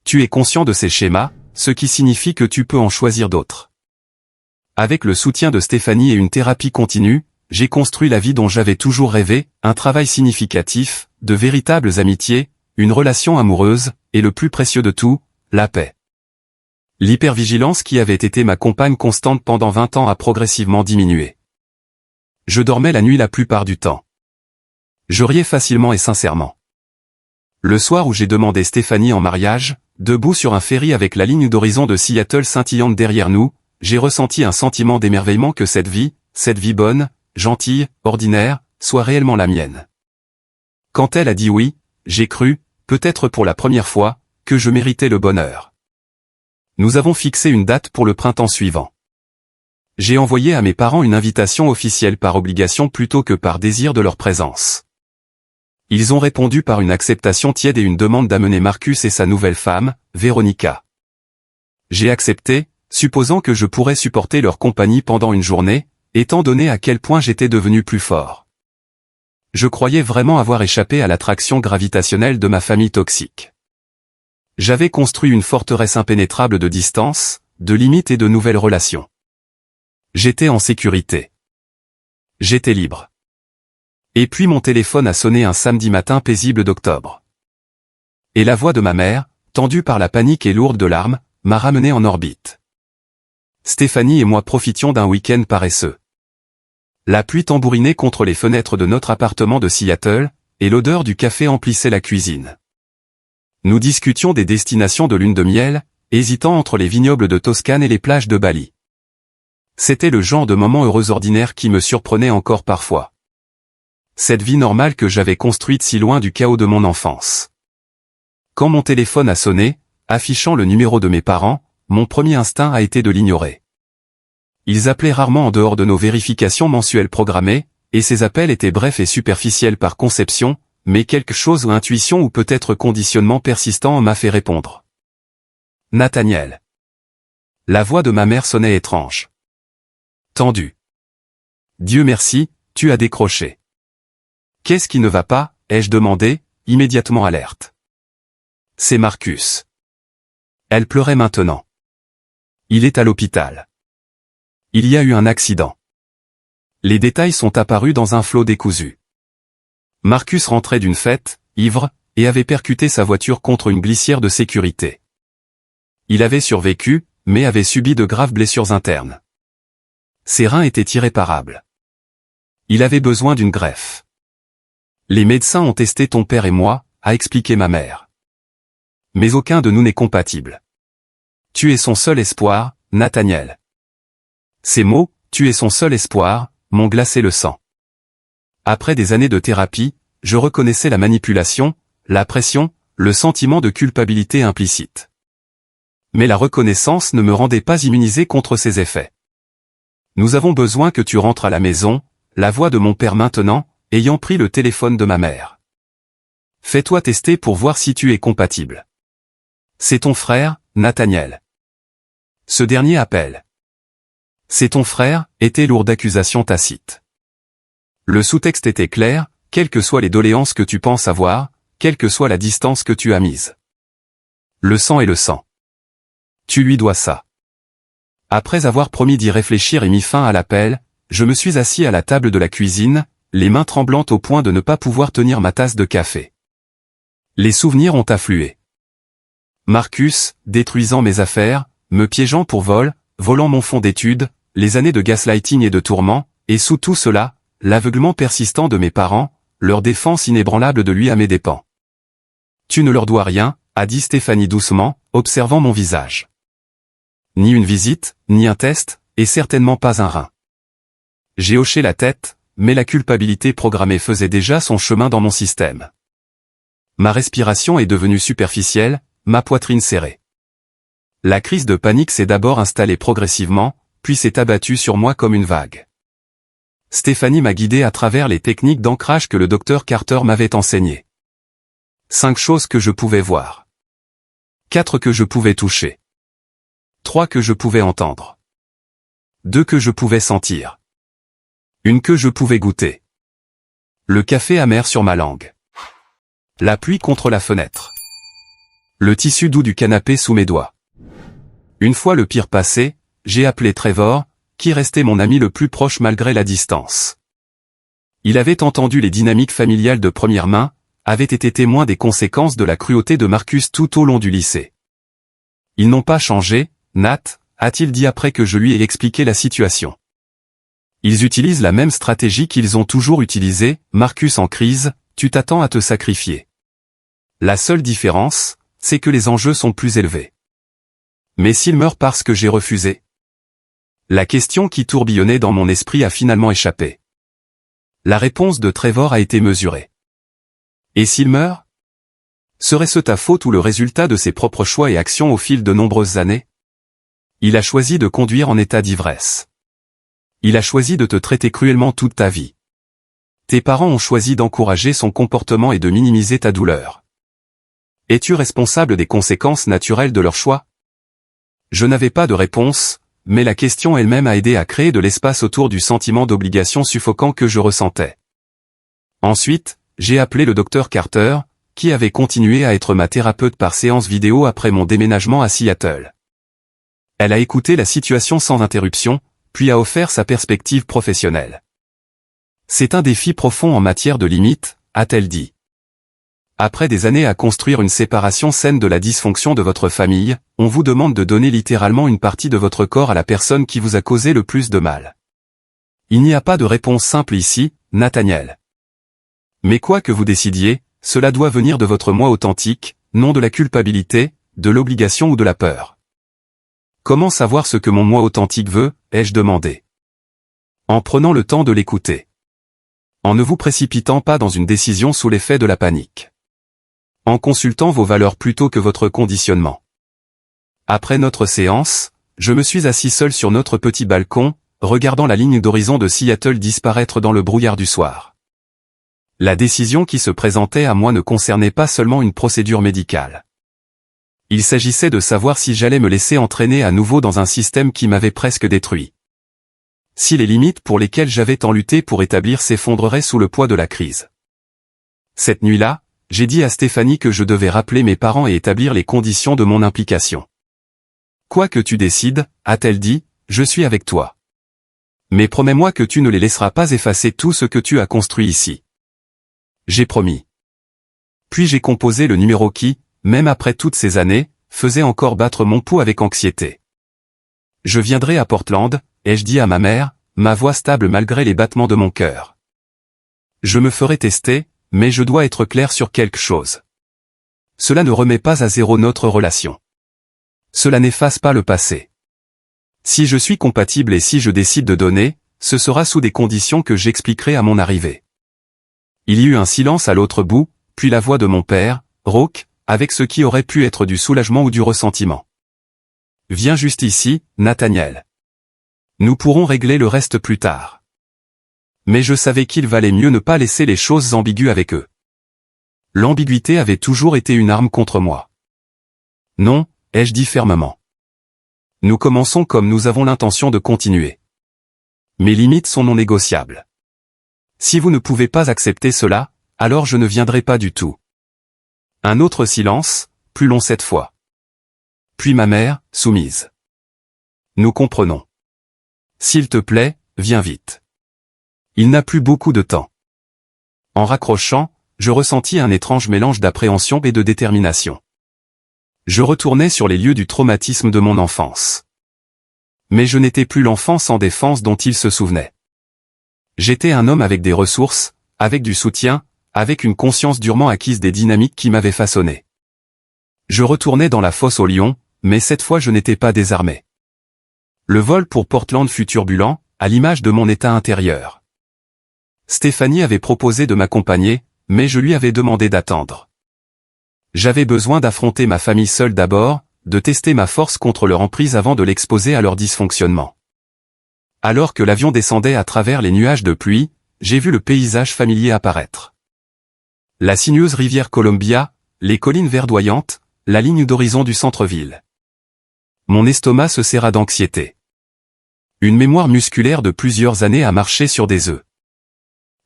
S1: Tu es conscient de ces schémas, ce qui signifie que tu peux en choisir d'autres. Avec le soutien de Stéphanie et une thérapie continue, j'ai construit la vie dont j'avais toujours rêvé, un travail significatif, de véritables amitiés, une relation amoureuse, et le plus précieux de tout, la paix. L'hypervigilance qui avait été ma compagne constante pendant 20 ans a progressivement diminué. Je dormais la nuit la plupart du temps. Je riais facilement et sincèrement. Le soir où j'ai demandé Stéphanie en mariage, debout sur un ferry avec la ligne d'horizon de Seattle scintillante derrière nous, j'ai ressenti un sentiment d'émerveillement que cette vie bonne, gentille, ordinaire, soit réellement la mienne. Quand elle a dit oui, j'ai cru, peut-être pour la première fois, que je méritais le bonheur. Nous avons fixé une date pour le printemps suivant. J'ai envoyé à mes parents une invitation officielle par obligation plutôt que par désir de leur présence. Ils ont répondu par une acceptation tiède et une demande d'amener Marcus et sa nouvelle femme, Véronica. J'ai accepté, supposant que je pourrais supporter leur compagnie pendant une journée, étant donné à quel point j'étais devenu plus fort. Je croyais vraiment avoir échappé à l'attraction gravitationnelle de ma famille toxique. J'avais construit une forteresse impénétrable de distance, de limites et de nouvelles relations. J'étais en sécurité. J'étais libre. Et puis mon téléphone a sonné un samedi matin paisible d'octobre. Et la voix de ma mère, tendue par la panique et lourde de larmes, m'a ramené en orbite. Stéphanie et moi profitions d'un week-end paresseux. La pluie tambourinait contre les fenêtres de notre appartement de Seattle, et l'odeur du café emplissait la cuisine. Nous discutions des destinations de lune de miel, hésitant entre les vignobles de Toscane et les plages de Bali. C'était le genre de moment heureux ordinaire qui me surprenait encore parfois. Cette vie normale que j'avais construite si loin du chaos de mon enfance. Quand mon téléphone a sonné, affichant le numéro de mes parents, mon premier instinct a été de l'ignorer. Ils appelaient rarement en dehors de nos vérifications mensuelles programmées, et ces appels étaient brefs et superficiels par conception, mais quelque chose ou intuition ou peut-être conditionnement persistant m'a fait répondre. Nathaniel. La voix de ma mère sonnait étrange. Tendue. Dieu merci, tu as décroché. Qu'est-ce qui ne va pas, ai-je demandé, immédiatement alerte. C'est Marcus. Elle pleurait maintenant. Il est à l'hôpital. Il y a eu un accident. Les détails sont apparus dans un flot décousu. Marcus rentrait d'une fête, ivre, et avait percuté sa voiture contre une glissière de sécurité. Il avait survécu, mais avait subi de graves blessures internes. Ses reins étaient irréparables. Il avait besoin d'une greffe. Les médecins ont testé ton père et moi, a expliqué ma mère. Mais aucun de nous n'est compatible. Tu es son seul espoir, Nathaniel. Ces mots, tu es son seul espoir, m'ont glacé le sang. Après des années de thérapie, je reconnaissais la manipulation, la pression, le sentiment de culpabilité implicite. Mais la reconnaissance ne me rendait pas immunisé contre ces effets. Nous avons besoin que tu rentres à la maison, la voix de mon père maintenant, ayant pris le téléphone de ma mère. Fais-toi tester pour voir si tu es compatible. C'est ton frère, Nathaniel. Ce dernier appelle. C'est ton frère, était lourd d'accusations tacites. Le sous-texte était clair, quelles que soient les doléances que tu penses avoir, quelle que soit la distance que tu as mise. Le sang est le sang. Tu lui dois ça. Après avoir promis d'y réfléchir et mis fin à l'appel, je me suis assis à la table de la cuisine, les mains tremblantes au point de ne pas pouvoir tenir ma tasse de café. Les souvenirs ont afflué. Marcus, détruisant mes affaires, me piégeant pour vol, volant mon fonds d'études, les années de gaslighting et de tourments, et sous tout cela, l'aveuglement persistant de mes parents, leur défense inébranlable de lui à mes dépens. Tu ne leur dois rien, a dit Stéphanie doucement, observant mon visage. Ni une visite, ni un test, et certainement pas un rein. J'ai hoché la tête, mais la culpabilité programmée faisait déjà son chemin dans mon système. Ma respiration est devenue superficielle, ma poitrine serrée. La crise de panique s'est d'abord installée progressivement, puis s'est abattue sur moi comme une vague. Stéphanie m'a guidé à travers les techniques d'ancrage que le docteur Carter m'avait enseignées. 5 choses que je pouvais voir. 4 que je pouvais toucher. 3 que je pouvais entendre. 2 que je pouvais sentir. 1 que je pouvais goûter. Le café amer sur ma langue. La pluie contre la fenêtre. Le tissu doux du canapé sous mes doigts. Une fois le pire passé, j'ai appelé Trevor, qui restait mon ami le plus proche malgré la distance. Il avait entendu les dynamiques familiales de première main, avait été témoin des conséquences de la cruauté de Marcus tout au long du lycée. Ils n'ont pas changé, Nat, a-t-il dit après que je lui ai expliqué la situation. Ils utilisent la même stratégie qu'ils ont toujours utilisée, Marcus en crise, tu t'attends à te sacrifier. La seule différence, c'est que les enjeux sont plus élevés. Mais s'il meurt parce que j'ai refusé? La question qui tourbillonnait dans mon esprit a finalement échappé. La réponse de Trevor a été mesurée. Et s'il meurt? Serait-ce ta faute ou le résultat de ses propres choix et actions au fil de nombreuses années? Il a choisi de conduire en état d'ivresse. Il a choisi de te traiter cruellement toute ta vie. Tes parents ont choisi d'encourager son comportement et de minimiser ta douleur. Es-tu responsable des conséquences naturelles de leur choix? Je n'avais pas de réponse, mais la question elle-même a aidé à créer de l'espace autour du sentiment d'obligation suffocant que je ressentais. Ensuite, j'ai appelé le docteur Carter, qui avait continué à être ma thérapeute par séance vidéo après mon déménagement à Seattle. Elle a écouté la situation sans interruption, puis a offert sa perspective professionnelle. C'est un défi profond en matière de limites, a-t-elle dit. Après des années à construire une séparation saine de la dysfonction de votre famille, on vous demande de donner littéralement une partie de votre corps à la personne qui vous a causé le plus de mal. Il n'y a pas de réponse simple ici, Nathaniel. Mais quoi que vous décidiez, cela doit venir de votre moi authentique, non de la culpabilité, de l'obligation ou de la peur. Comment savoir ce que mon moi authentique veut, ai-je demandé. En prenant le temps de l'écouter. En ne vous précipitant pas dans une décision sous l'effet de la panique. En consultant vos valeurs plutôt que votre conditionnement. Après notre séance, je me suis assis seul sur notre petit balcon, regardant la ligne d'horizon de Seattle disparaître dans le brouillard du soir. La décision qui se présentait à moi ne concernait pas seulement une procédure médicale. Il s'agissait de savoir si j'allais me laisser entraîner à nouveau dans un système qui m'avait presque détruit. Si les limites pour lesquelles j'avais tant lutté pour établir s'effondreraient sous le poids de la crise. Cette nuit-là, j'ai dit à Stéphanie que je devais rappeler mes parents et établir les conditions de mon implication. Quoi que tu décides, a-t-elle dit, je suis avec toi. Mais promets-moi que tu ne les laisseras pas effacer tout ce que tu as construit ici. J'ai promis. Puis j'ai composé le numéro qui, même après toutes ces années, faisait encore battre mon pouls avec anxiété. Je viendrai à Portland, ai-je dit à ma mère, ma voix stable malgré les battements de mon cœur. Je me ferai tester, mais je dois être clair sur quelque chose. Cela ne remet pas à zéro notre relation. Cela n'efface pas le passé. Si je suis compatible et si je décide de donner, ce sera sous des conditions que j'expliquerai à mon arrivée. Il y eut un silence à l'autre bout, puis la voix de mon père, rauque, avec ce qui aurait pu être du soulagement ou du ressentiment. Viens juste ici, Nathaniel. Nous pourrons régler le reste plus tard. Mais je savais qu'il valait mieux ne pas laisser les choses ambiguës avec eux. L'ambiguïté avait toujours été une arme contre moi. Non, ai-je dit fermement. Nous commençons comme nous avons l'intention de continuer. Mes limites sont non négociables. Si vous ne pouvez pas accepter cela, alors je ne viendrai pas du tout. Un autre silence, plus long cette fois. Puis ma mère, soumise. Nous comprenons. S'il te plaît, viens vite. Il n'a plus beaucoup de temps. En raccrochant, je ressentis un étrange mélange d'appréhension et de détermination. Je retournais sur les lieux du traumatisme de mon enfance. Mais je n'étais plus l'enfant sans défense dont il se souvenait. J'étais un homme avec des ressources, avec du soutien, avec une conscience durement acquise des dynamiques qui m'avaient façonné. Je retournais dans la fosse au lion, mais cette fois je n'étais pas désarmé. Le vol pour Portland fut turbulent, à l'image de mon état intérieur. Stéphanie avait proposé de m'accompagner, mais je lui avais demandé d'attendre. J'avais besoin d'affronter ma famille seule d'abord, de tester ma force contre leur emprise avant de l'exposer à leur dysfonctionnement. Alors que l'avion descendait à travers les nuages de pluie, j'ai vu le paysage familier apparaître. La sinueuse rivière Columbia, les collines verdoyantes, la ligne d'horizon du centre-ville. Mon estomac se serra d'anxiété. Une mémoire musculaire de plusieurs années a marché sur des œufs.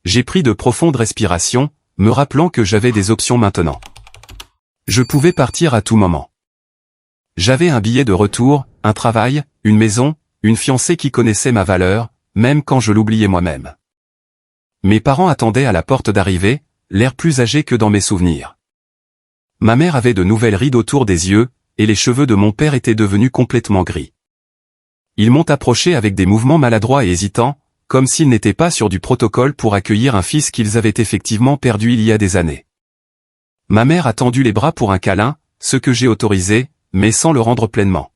S1: J'ai pris de profondes respirations, me rappelant que j'avais des options maintenant. Je pouvais partir à tout moment. J'avais un billet de retour, un travail, une maison, une fiancée qui connaissait ma valeur, même quand je l'oubliais moi-même. Mes parents attendaient à la porte d'arrivée, l'air plus âgé que dans mes souvenirs. Ma mère avait de nouvelles rides autour des yeux, et les cheveux de mon père étaient devenus complètement gris. Ils m'ont approché avec des mouvements maladroits et hésitants, comme s'ils n'étaient pas sur du protocole pour accueillir un fils qu'ils avaient effectivement perdu il y a des années. Ma mère a tendu les bras pour un câlin, ce que j'ai autorisé, mais sans le rendre pleinement.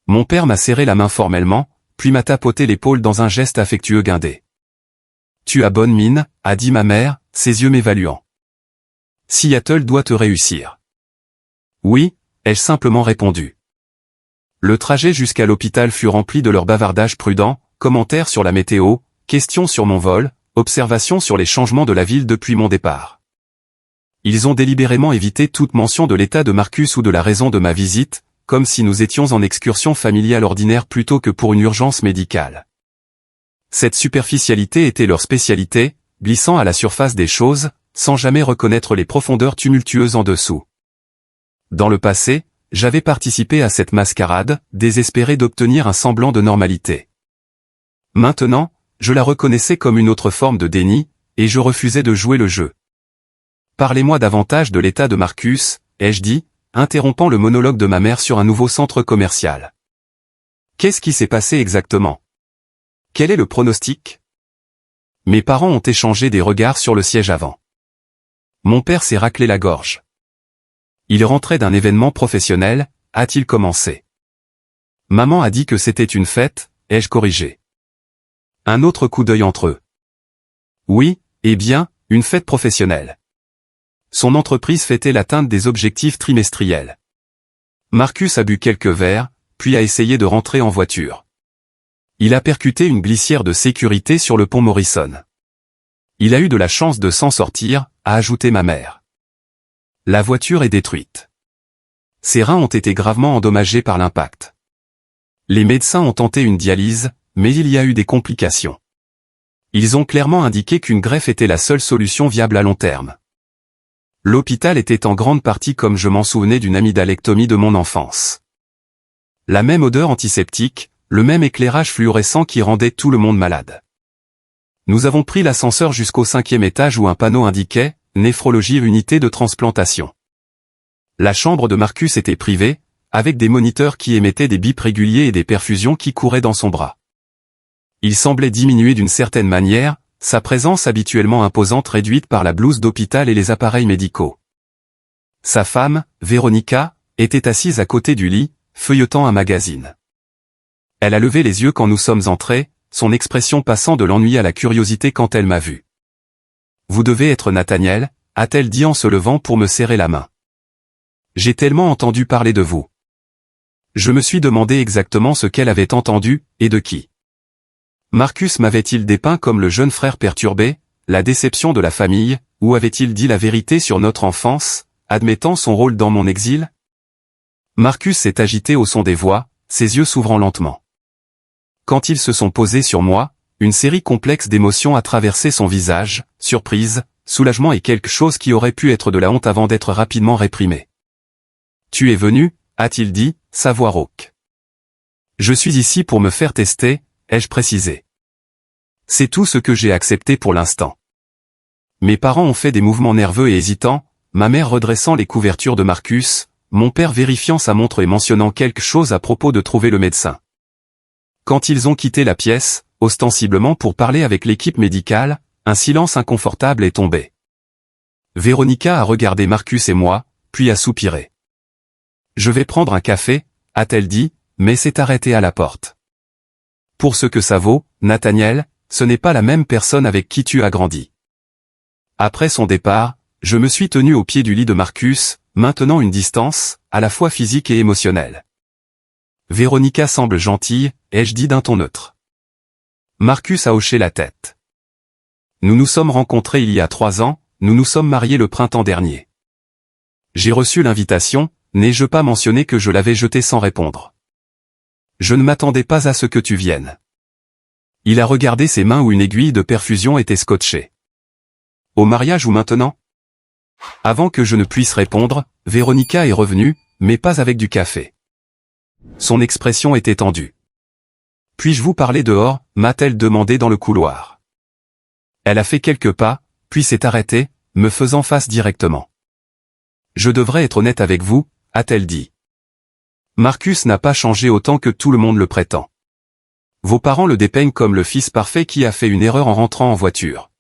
S1: Mon père m'a serré la main formellement, puis m'a tapoté l'épaule dans un geste affectueux guindé. « Tu as bonne mine », a dit ma mère, ses yeux m'évaluant. « Seattle doit te réussir. » « Oui », ai-je simplement répondu. Le trajet jusqu'à l'hôpital fut rempli de leurs bavardages prudents, commentaires sur la météo, questions sur mon vol, observations sur les changements de la ville depuis mon départ. Ils ont délibérément évité toute mention de l'état de Marcus ou de la raison de ma visite, comme si nous étions en excursion familiale ordinaire plutôt que pour une urgence médicale. Cette superficialité était leur spécialité, glissant à la surface des choses, sans jamais reconnaître les profondeurs tumultueuses en dessous. Dans le passé, j'avais participé à cette mascarade, désespéré d'obtenir un semblant de normalité. Maintenant, je la reconnaissais comme une autre forme de déni, et je refusais de jouer le jeu. « Parlez-moi davantage de l'état de Marcus », ai-je dit, interrompant le monologue de ma mère sur un nouveau centre commercial. « Qu'est-ce qui s'est passé exactement? Quel est le pronostic ?» Mes parents ont échangé des regards sur le siège avant. Mon père s'est raclé la gorge. Il rentrait d'un événement professionnel, a-t-il commencé. Maman a dit que c'était une fête, ai-je corrigé. Un autre coup d'œil entre eux. Oui, eh bien, une fête professionnelle. Son entreprise fêtait l'atteinte des objectifs trimestriels. Marcus a bu quelques verres, puis a essayé de rentrer en voiture. Il a percuté une glissière de sécurité sur le pont Morrison. Il a eu de la chance de s'en sortir, a ajouté ma mère. La voiture est détruite. Ses reins ont été gravement endommagés par l'impact. Les médecins ont tenté une dialyse, mais il y a eu des complications. Ils ont clairement indiqué qu'une greffe était la seule solution viable à long terme. L'hôpital était en grande partie comme je m'en souvenais d'une amydalectomie de mon enfance. La même odeur antiseptique, le même éclairage fluorescent qui rendait tout le monde malade. Nous avons pris l'ascenseur jusqu'au 5e étage où un panneau indiquait « Néphrologie unité de transplantation ». La chambre de Marcus était privée, avec des moniteurs qui émettaient des bips réguliers et des perfusions qui couraient dans son bras. Il semblait diminuer d'une certaine manière, sa présence habituellement imposante réduite par la blouse d'hôpital et les appareils médicaux. Sa femme, Véronica, était assise à côté du lit, feuilletant un magazine. Elle a levé les yeux quand nous sommes entrés, son expression passant de l'ennui à la curiosité quand elle m'a vu. « Vous devez être Nathaniel », a-t-elle dit en se levant pour me serrer la main. « J'ai tellement entendu parler de vous. » Je me suis demandé exactement ce qu'elle avait entendu, et de qui. Marcus m'avait-il dépeint comme le jeune frère perturbé, la déception de la famille, ou avait-il dit la vérité sur notre enfance, admettant son rôle dans mon exil? Marcus s'est agité au son des voix, ses yeux s'ouvrant lentement. Quand ils se sont posés sur moi, une série complexe d'émotions a traversé son visage, surprise, soulagement et quelque chose qui aurait pu être de la honte avant d'être rapidement réprimé. « Tu es venu » a-t-il dit, sa voix rauque. « Je suis ici pour me faire tester », ai-je précisé. C'est tout ce que j'ai accepté pour l'instant. Mes parents ont fait des mouvements nerveux et hésitants, ma mère redressant les couvertures de Marcus, mon père vérifiant sa montre et mentionnant quelque chose à propos de trouver le médecin. Quand ils ont quitté la pièce, ostensiblement pour parler avec l'équipe médicale, un silence inconfortable est tombé. Véronica a regardé Marcus et moi, puis a soupiré. « Je vais prendre un café », a-t-elle dit, mais s'est arrêtée à la porte. Pour ce que ça vaut, Nathaniel, ce n'est pas la même personne avec qui tu as grandi. Après son départ, je me suis tenu au pied du lit de Marcus, maintenant une distance, à la fois physique et émotionnelle. Véronica semble gentille, ai-je dit d'un ton neutre. Marcus a hoché la tête. Nous nous sommes rencontrés il y a 3 ans, nous nous sommes mariés le printemps dernier. J'ai reçu l'invitation, n'ai-je pas mentionné que je l'avais jetée sans répondre. Je ne m'attendais pas à ce que tu viennes. Il a regardé ses mains où une aiguille de perfusion était scotchée. Au mariage ou maintenant? Avant que je ne puisse répondre, Véronica est revenue, mais pas avec du café. Son expression était tendue. Puis-je vous parler dehors, m'a-t-elle demandé dans le couloir. Elle a fait quelques pas, puis s'est arrêtée, me faisant face directement. Je devrais être honnête avec vous, a-t-elle dit. Marcus n'a pas changé autant que tout le monde le prétend. Vos parents le dépeignent comme le fils parfait qui a fait une erreur en rentrant en voiture.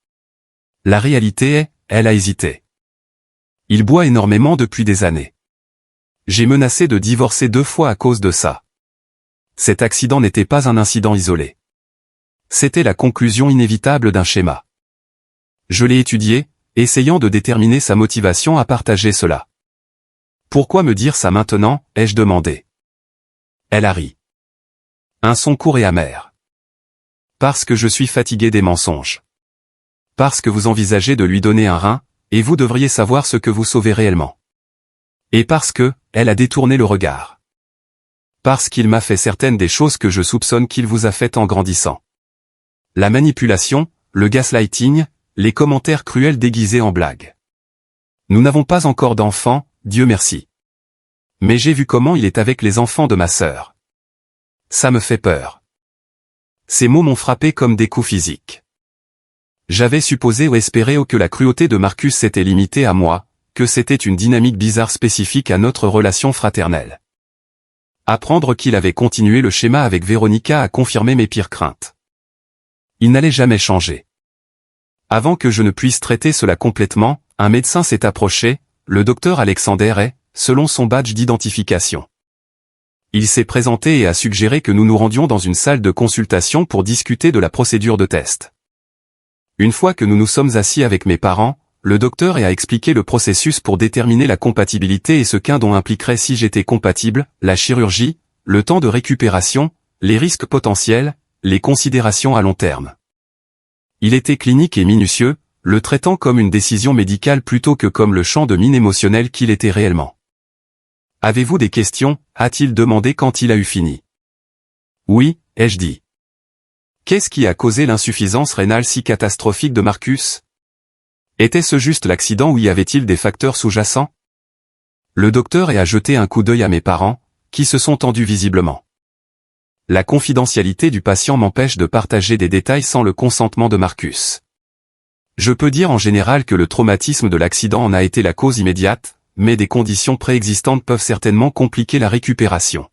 S1: La réalité est, elle a hésité. Il boit énormément depuis des années. J'ai menacé de divorcer 2 fois à cause de ça. Cet accident n'était pas un incident isolé. C'était la conclusion inévitable d'un schéma. Je l'ai étudié, essayant de déterminer sa motivation à partager cela. Pourquoi me dire ça maintenant, ai-je demandé. Elle a ri. Un son court et amer. Parce que je suis fatigué des mensonges. Parce que vous envisagez de lui donner un rein, et vous devriez savoir ce que vous sauvez réellement. Et parce que, elle a détourné le regard. Parce qu'il m'a fait certaines des choses que je soupçonne qu'il vous a faites en grandissant. La manipulation, le gaslighting, les commentaires cruels déguisés en blagues. Nous n'avons pas encore d'enfants, Dieu merci. Mais j'ai vu comment il est avec les enfants de ma sœur. Ça me fait peur. Ces mots m'ont frappé comme des coups physiques. J'avais supposé ou espéré que la cruauté de Marcus s'était limitée à moi, que c'était une dynamique bizarre spécifique à notre relation fraternelle. Apprendre qu'il avait continué le schéma avec Véronica a confirmé mes pires craintes. Il n'allait jamais changer. Avant que je ne puisse traiter cela complètement, un médecin s'est approché, le docteur Alexander est, selon son badge d'identification. Il s'est présenté et a suggéré que nous nous rendions dans une salle de consultation pour discuter de la procédure de test. Une fois que nous nous sommes assis avec mes parents, le docteur a expliqué le processus pour déterminer la compatibilité et ce qu'un don impliquerait si j'étais compatible, la chirurgie, le temps de récupération, les risques potentiels, les considérations à long terme. Il était clinique et minutieux, le traitant comme une décision médicale plutôt que comme le champ de mine émotionnel qu'il était réellement. « Avez-vous des questions » a-t-il demandé quand il a eu fini. « Oui » ai-je dit. Qu'est-ce qui a causé l'insuffisance rénale si catastrophique de Marcus? Était-ce juste l'accident ou y avait-il des facteurs sous-jacents? Le docteur a jeté un coup d'œil à mes parents, qui se sont tendus visiblement. La confidentialité du patient m'empêche de partager des détails sans le consentement de Marcus. Je peux dire en général que le traumatisme de l'accident en a été la cause immédiate, mais des conditions préexistantes peuvent certainement compliquer la récupération.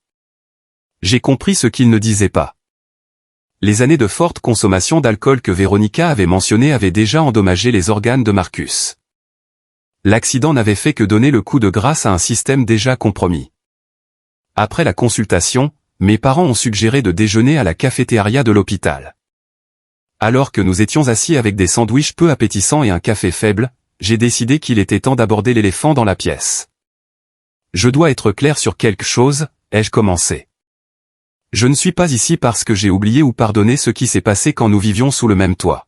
S1: J'ai compris ce qu'il ne disait pas. Les années de forte consommation d'alcool que Véronica avait mentionnées avaient déjà endommagé les organes de Marcus. L'accident n'avait fait que donner le coup de grâce à un système déjà compromis. Après la consultation, mes parents ont suggéré de déjeuner à la cafétéria de l'hôpital. Alors que nous étions assis avec des sandwichs peu appétissants et un café faible, j'ai décidé qu'il était temps d'aborder l'éléphant dans la pièce. Je dois être clair sur quelque chose, ai-je commencé. Je ne suis pas ici parce que j'ai oublié ou pardonné ce qui s'est passé quand nous vivions sous le même toit.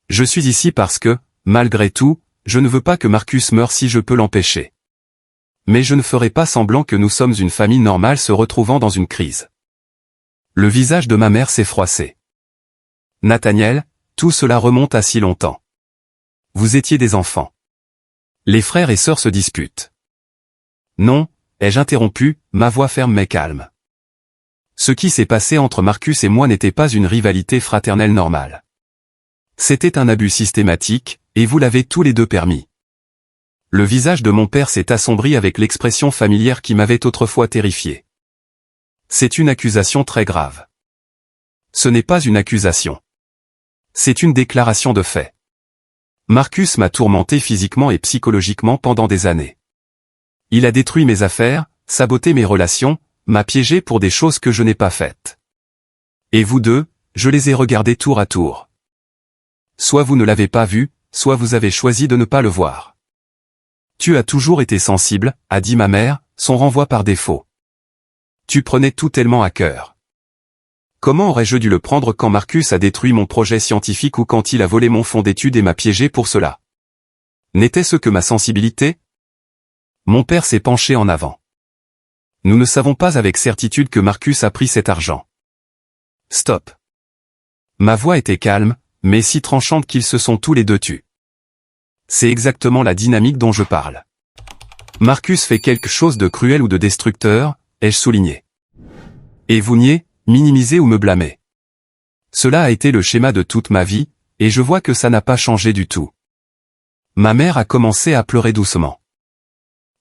S1: Je suis ici parce que, malgré tout, je ne veux pas que Marcus meure si je peux l'empêcher. Mais je ne ferai pas semblant que nous sommes une famille normale se retrouvant dans une crise. Le visage de ma mère s'est froissé. Nathaniel, tout cela remonte à si longtemps. Vous étiez des enfants. Les frères et sœurs se disputent. Non, ai-je interrompu, ma voix ferme mais calme. Ce qui s'est passé entre Marcus et moi n'était pas une rivalité fraternelle normale. C'était un abus systématique, et vous l'avez tous les deux permis. Le visage de mon père s'est assombri avec l'expression familière qui m'avait autrefois terrifié. C'est une accusation très grave. Ce n'est pas une accusation. C'est une déclaration de fait. Marcus m'a tourmenté physiquement et psychologiquement pendant des années. Il a détruit mes affaires, saboté mes relations, m'a piégé pour des choses que je n'ai pas faites. Et vous deux, je les ai regardés tour à tour. Soit vous ne l'avez pas vu, soit vous avez choisi de ne pas le voir. Tu as toujours été sensible, a dit ma mère, son renvoi par défaut. Tu prenais tout tellement à cœur. Comment aurais-je dû le prendre quand Marcus a détruit mon projet scientifique ou quand il a volé mon fonds d'études et m'a piégé pour cela? N'était-ce que ma sensibilité? Mon père s'est penché en avant. Nous ne savons pas avec certitude que Marcus a pris cet argent. Stop. Ma voix était calme, mais si tranchante qu'ils se sont tous les deux tus. C'est exactement la dynamique dont je parle. Marcus fait quelque chose de cruel ou de destructeur, ai-je souligné. Et vous niez, minimisez ou me blâmez. Cela a été le schéma de toute ma vie, et je vois que ça n'a pas changé du tout. Ma mère a commencé à pleurer doucement.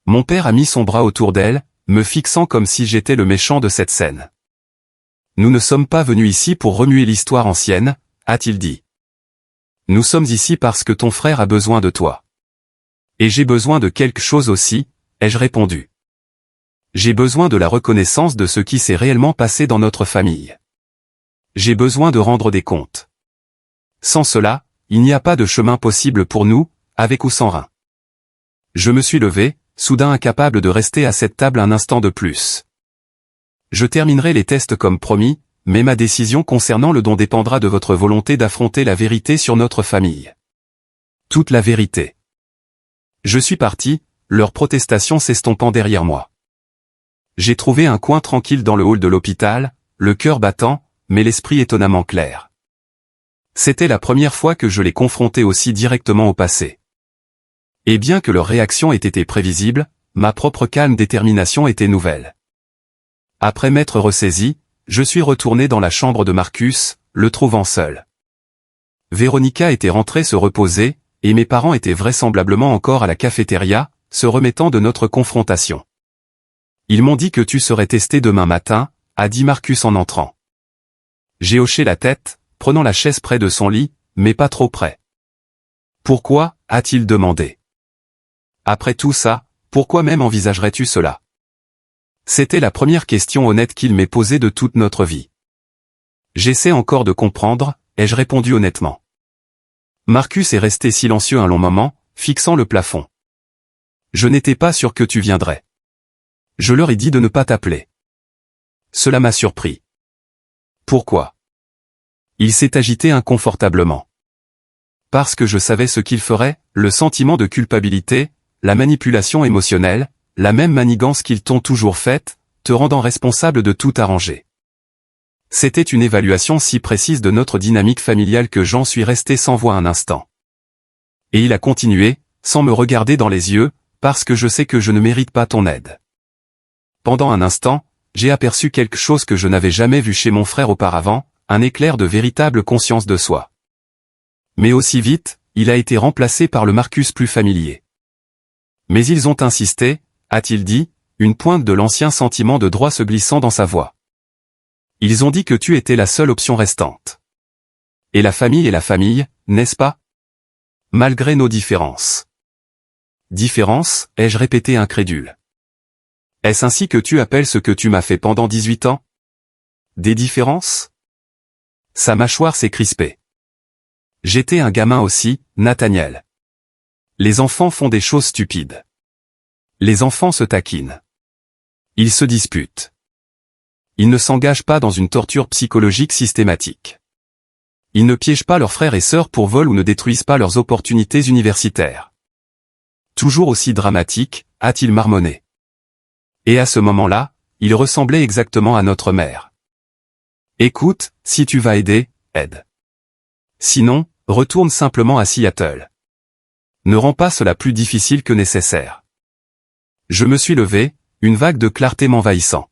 S1: Mon père a mis son bras autour d'elle, me fixant comme si j'étais le méchant de cette scène. Nous ne sommes pas venus ici pour remuer l'histoire ancienne, a-t-il dit. Nous sommes ici parce que ton frère a besoin de toi. Et j'ai besoin de quelque chose aussi, ai-je répondu. J'ai besoin de la reconnaissance de ce qui s'est réellement passé dans notre famille. J'ai besoin de rendre des comptes. Sans cela, il n'y a pas de chemin possible pour nous, avec ou sans rein. Je me suis levé, soudain incapable de rester à cette table un instant de plus. Je terminerai les tests comme promis, mais ma décision concernant le don dépendra de votre volonté d'affronter la vérité sur notre famille. Toute la vérité. Je suis parti, leurs protestations s'estompant derrière moi. J'ai trouvé un coin tranquille dans le hall de l'hôpital, le cœur battant, mais l'esprit étonnamment clair. C'était la première fois que je les confrontais aussi directement au passé. Et bien que leur réaction ait été prévisible, ma propre calme détermination était nouvelle. Après m'être ressaisi, je suis retourné dans la chambre de Marcus, le trouvant seul. Véronica était rentrée se reposer, et mes parents étaient vraisemblablement encore à la cafétéria, se remettant de notre confrontation. Ils m'ont dit que tu serais testé demain matin, a dit Marcus en entrant. J'ai hoché la tête, prenant la chaise près de son lit, mais pas trop près. Pourquoi, a-t-il demandé. Après tout ça, pourquoi même envisagerais-tu cela? C'était la première question honnête qu'il m'ait posée de toute notre vie. J'essaie encore de comprendre, ai-je répondu honnêtement. Marcus est resté silencieux un long moment, fixant le plafond. Je n'étais pas sûr que tu viendrais. Je leur ai dit de ne pas t'appeler. Cela m'a surpris. Pourquoi? Il s'est agité inconfortablement. Parce que je savais ce qu'il ferait, le sentiment de culpabilité, la manipulation émotionnelle, la même manigance qu'ils t'ont toujours faite, te rendant responsable de tout arranger. C'était une évaluation si précise de notre dynamique familiale que j'en suis resté sans voix un instant. Et il a continué, sans me regarder dans les yeux, parce que je sais que je ne mérite pas ton aide. Pendant un instant, j'ai aperçu quelque chose que je n'avais jamais vu chez mon frère auparavant, un éclair de véritable conscience de soi. Mais aussi vite, il a été remplacé par le Marcus plus familier. Mais ils ont insisté, a-t-il dit, une pointe de l'ancien sentiment de droit se glissant dans sa voix. Ils ont dit que tu étais la seule option restante. Et la famille, n'est-ce pas? Malgré nos différences. Différences, ai-je répété incrédule. Est-ce ainsi que tu appelles ce que tu m'as fait pendant 18 ans? Des différences? Sa mâchoire s'est crispée. J'étais un gamin aussi, Nathaniel. Les enfants font des choses stupides. Les enfants se taquinent. Ils se disputent. Ils ne s'engagent pas dans une torture psychologique systématique. Ils ne piègent pas leurs frères et sœurs pour vol ou ne détruisent pas leurs opportunités universitaires. Toujours aussi dramatique, a-t-il marmonné. Et à ce moment-là, il ressemblait exactement à notre mère. Écoute, si tu vas aider, aide. Sinon, retourne simplement à Seattle. Ne rends pas cela plus difficile que nécessaire. Je me suis levé, une vague de clarté m'envahissant.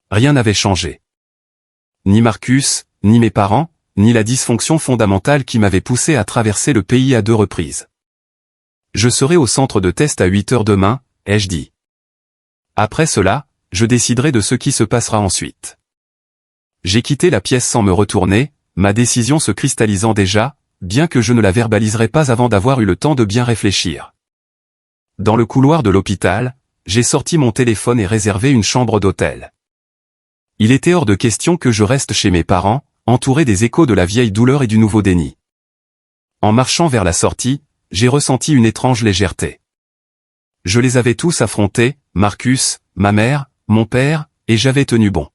S1: Rien n'avait changé. Ni Marcus, ni mes parents, ni la dysfonction fondamentale qui m'avait poussé à traverser le pays à 2 reprises. Je serai au centre de test à 8 heures demain, ai-je dit. Après cela, je déciderai de ce qui se passera ensuite. J'ai quitté la pièce sans me retourner, ma décision se cristallisant déjà, bien que je ne la verbaliserai pas avant d'avoir eu le temps de bien réfléchir. Dans le couloir de l'hôpital, j'ai sorti mon téléphone et réservé une chambre d'hôtel. Il était hors de question que je reste chez mes parents, entouré des échos de la vieille douleur et du nouveau déni. En marchant vers la sortie, j'ai ressenti une étrange légèreté. Je les avais tous affrontés, Marcus, ma mère, mon père, et j'avais tenu bon.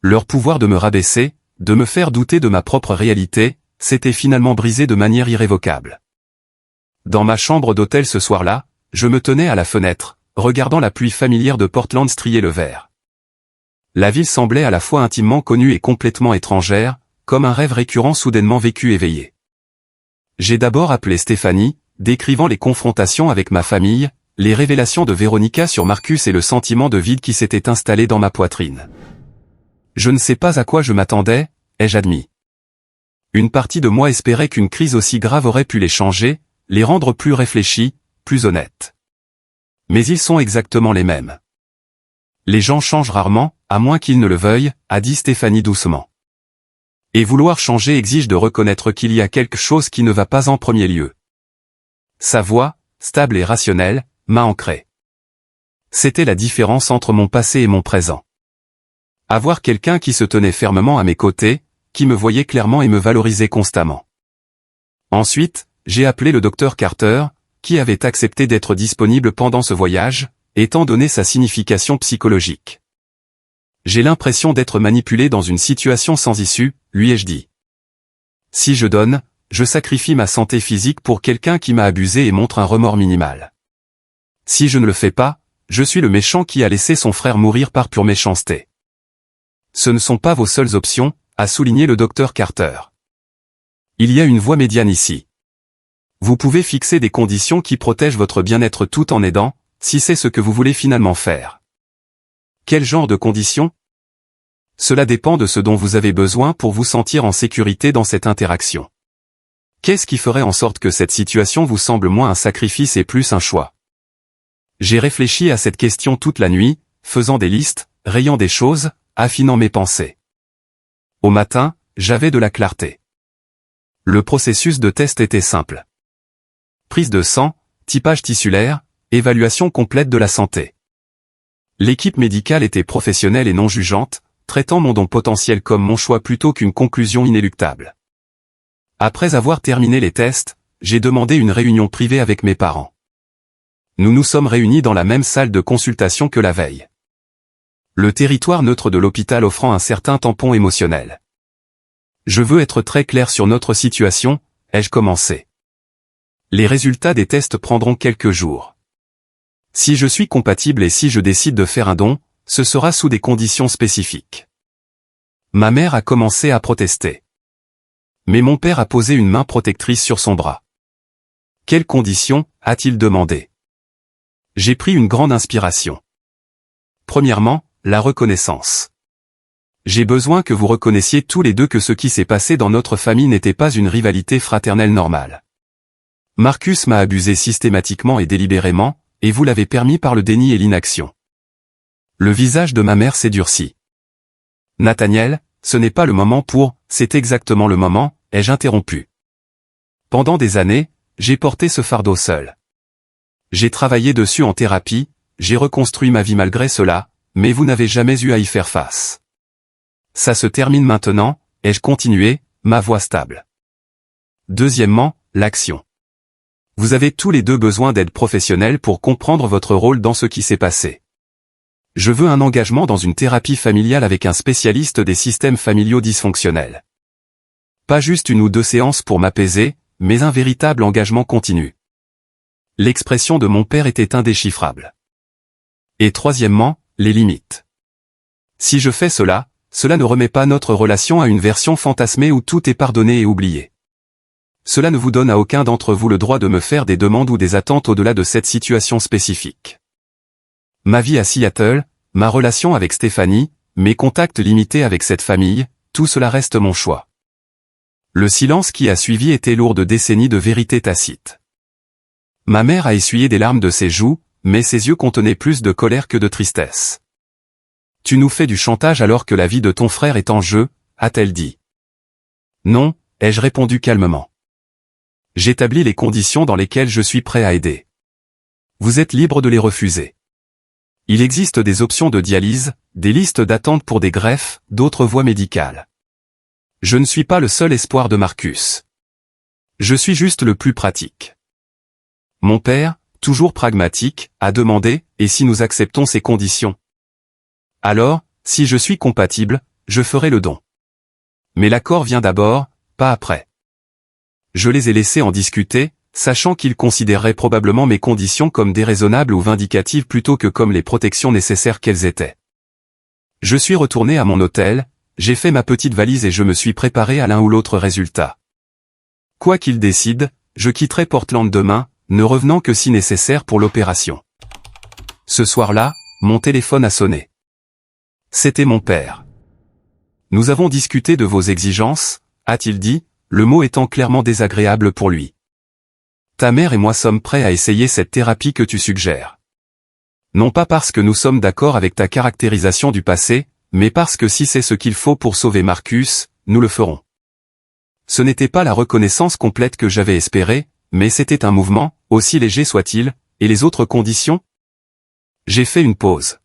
S1: Leur pouvoir de me rabaisser, de me faire douter de ma propre réalité, s'était finalement brisé de manière irrévocable. Dans ma chambre d'hôtel ce soir-là, je me tenais à la fenêtre, regardant la pluie familière de Portland strier le vert. La ville semblait à la fois intimement connue et complètement étrangère, comme un rêve récurrent soudainement vécu éveillé. J'ai d'abord appelé Stéphanie, décrivant les confrontations avec ma famille, les révélations de Véronica sur Marcus et le sentiment de vide qui s'était installé dans ma poitrine. Je ne sais pas à quoi je m'attendais, ai-je admis. Une partie de moi espérait qu'une crise aussi grave aurait pu les changer, les rendre plus réfléchis, plus honnêtes. Mais ils sont exactement les mêmes. Les gens changent rarement, à moins qu'ils ne le veuillent, a dit Stéphanie doucement. Et vouloir changer exige de reconnaître qu'il y a quelque chose qui ne va pas en premier lieu. Sa voix, stable et rationnelle, m'a ancré. C'était la différence entre mon passé et mon présent. Avoir quelqu'un qui se tenait fermement à mes côtés, qui me voyait clairement et me valorisait constamment. Ensuite, j'ai appelé le docteur Carter, qui avait accepté d'être disponible pendant ce voyage, étant donné sa signification psychologique. J'ai l'impression d'être manipulé dans une situation sans issue, lui ai-je dit. Si je donne, je sacrifie ma santé physique pour quelqu'un qui m'a abusé et montre un remords minimal. Si je ne le fais pas, je suis le méchant qui a laissé son frère mourir par pure méchanceté. Ce ne sont pas vos seules options, a souligné le docteur Carter. Il y a une voie médiane ici. Vous pouvez fixer des conditions qui protègent votre bien-être tout en aidant, si c'est ce que vous voulez finalement faire. Quel genre de conditions? Cela dépend de ce dont vous avez besoin pour vous sentir en sécurité dans cette interaction. Qu'est-ce qui ferait en sorte que cette situation vous semble moins un sacrifice et plus un choix? J'ai réfléchi à cette question toute la nuit, faisant des listes, rayant des choses, affinant mes pensées. Au matin, j'avais de la clarté. Le processus de test était simple. Prise de sang, typage tissulaire, évaluation complète de la santé. L'équipe médicale était professionnelle et non jugeante, traitant mon don potentiel comme mon choix plutôt qu'une conclusion inéluctable. Après avoir terminé les tests, j'ai demandé une réunion privée avec mes parents. Nous nous sommes réunis dans la même salle de consultation que la veille. Le territoire neutre de l'hôpital offrant un certain tampon émotionnel. Je veux être très clair sur notre situation, ai-je commencé. Les résultats des tests prendront quelques jours. Si je suis compatible et si je décide de faire un don, ce sera sous des conditions spécifiques. Ma mère a commencé à protester. Mais mon père a posé une main protectrice sur son bras. Quelles conditions, a-t-il demandé. J'ai pris une grande inspiration. Premièrement, la reconnaissance. J'ai besoin que vous reconnaissiez tous les deux que ce qui s'est passé dans notre famille n'était pas une rivalité fraternelle normale. Marcus m'a abusé systématiquement et délibérément, et vous l'avez permis par le déni et l'inaction. Le visage de ma mère s'est durci. Nathaniel, ce n'est pas le moment pour, c'est exactement le moment, ai-je interrompu. Pendant des années, j'ai porté ce fardeau seul. J'ai travaillé dessus en thérapie, j'ai reconstruit ma vie malgré cela, mais vous n'avez jamais eu à y faire face. Ça se termine maintenant, ai-je continué, ma voix stable. Deuxièmement, l'action. Vous avez tous les deux besoin d'aide professionnelle pour comprendre votre rôle dans ce qui s'est passé. Je veux un engagement dans une thérapie familiale avec un spécialiste des systèmes familiaux dysfonctionnels. Pas juste une ou deux séances pour m'apaiser, mais un véritable engagement continu. L'expression de mon père était indéchiffrable. Et troisièmement, les limites. Si je fais cela, cela ne remet pas notre relation à une version fantasmée où tout est pardonné et oublié. Cela ne vous donne à aucun d'entre vous le droit de me faire des demandes ou des attentes au-delà de cette situation spécifique. Ma vie à Seattle, ma relation avec Stéphanie, mes contacts limités avec cette famille, tout cela reste mon choix. Le silence qui a suivi était lourd de décennies de vérité tacite. Ma mère a essuyé des larmes de ses joues, mais ses yeux contenaient plus de colère que de tristesse. Tu nous fais du chantage alors que la vie de ton frère est en jeu, a-t-elle dit. Non, ai-je répondu calmement. J'établis les conditions dans lesquelles je suis prêt à aider. Vous êtes libre de les refuser. Il existe des options de dialyse, des listes d'attente pour des greffes, d'autres voies médicales. Je ne suis pas le seul espoir de Marcus. Je suis juste le plus pratique. Mon père, toujours pragmatique, a demandé, et si nous acceptons ces conditions? Alors, si je suis compatible, je ferai le don. Mais l'accord vient d'abord, pas après. Je les ai laissés en discuter, sachant qu'il considérerait probablement mes conditions comme déraisonnables ou vindicatives plutôt que comme les protections nécessaires qu'elles étaient. Je suis retourné à mon hôtel, j'ai fait ma petite valise et je me suis préparé à l'un ou l'autre résultat. Quoi qu'il décide, je quitterai Portland demain, ne revenant que si nécessaire pour l'opération. Ce soir-là, mon téléphone a sonné. C'était mon père. Nous avons discuté de vos exigences, a-t-il dit, le mot étant clairement désagréable pour lui. Ta mère et moi sommes prêts à essayer cette thérapie que tu suggères. Non pas parce que nous sommes d'accord avec ta caractérisation du passé, mais parce que si c'est ce qu'il faut pour sauver Marcus, nous le ferons. Ce n'était pas la reconnaissance complète que j'avais espérée, mais c'était un mouvement, aussi léger soit-il, et les autres conditions? J'ai fait une pause.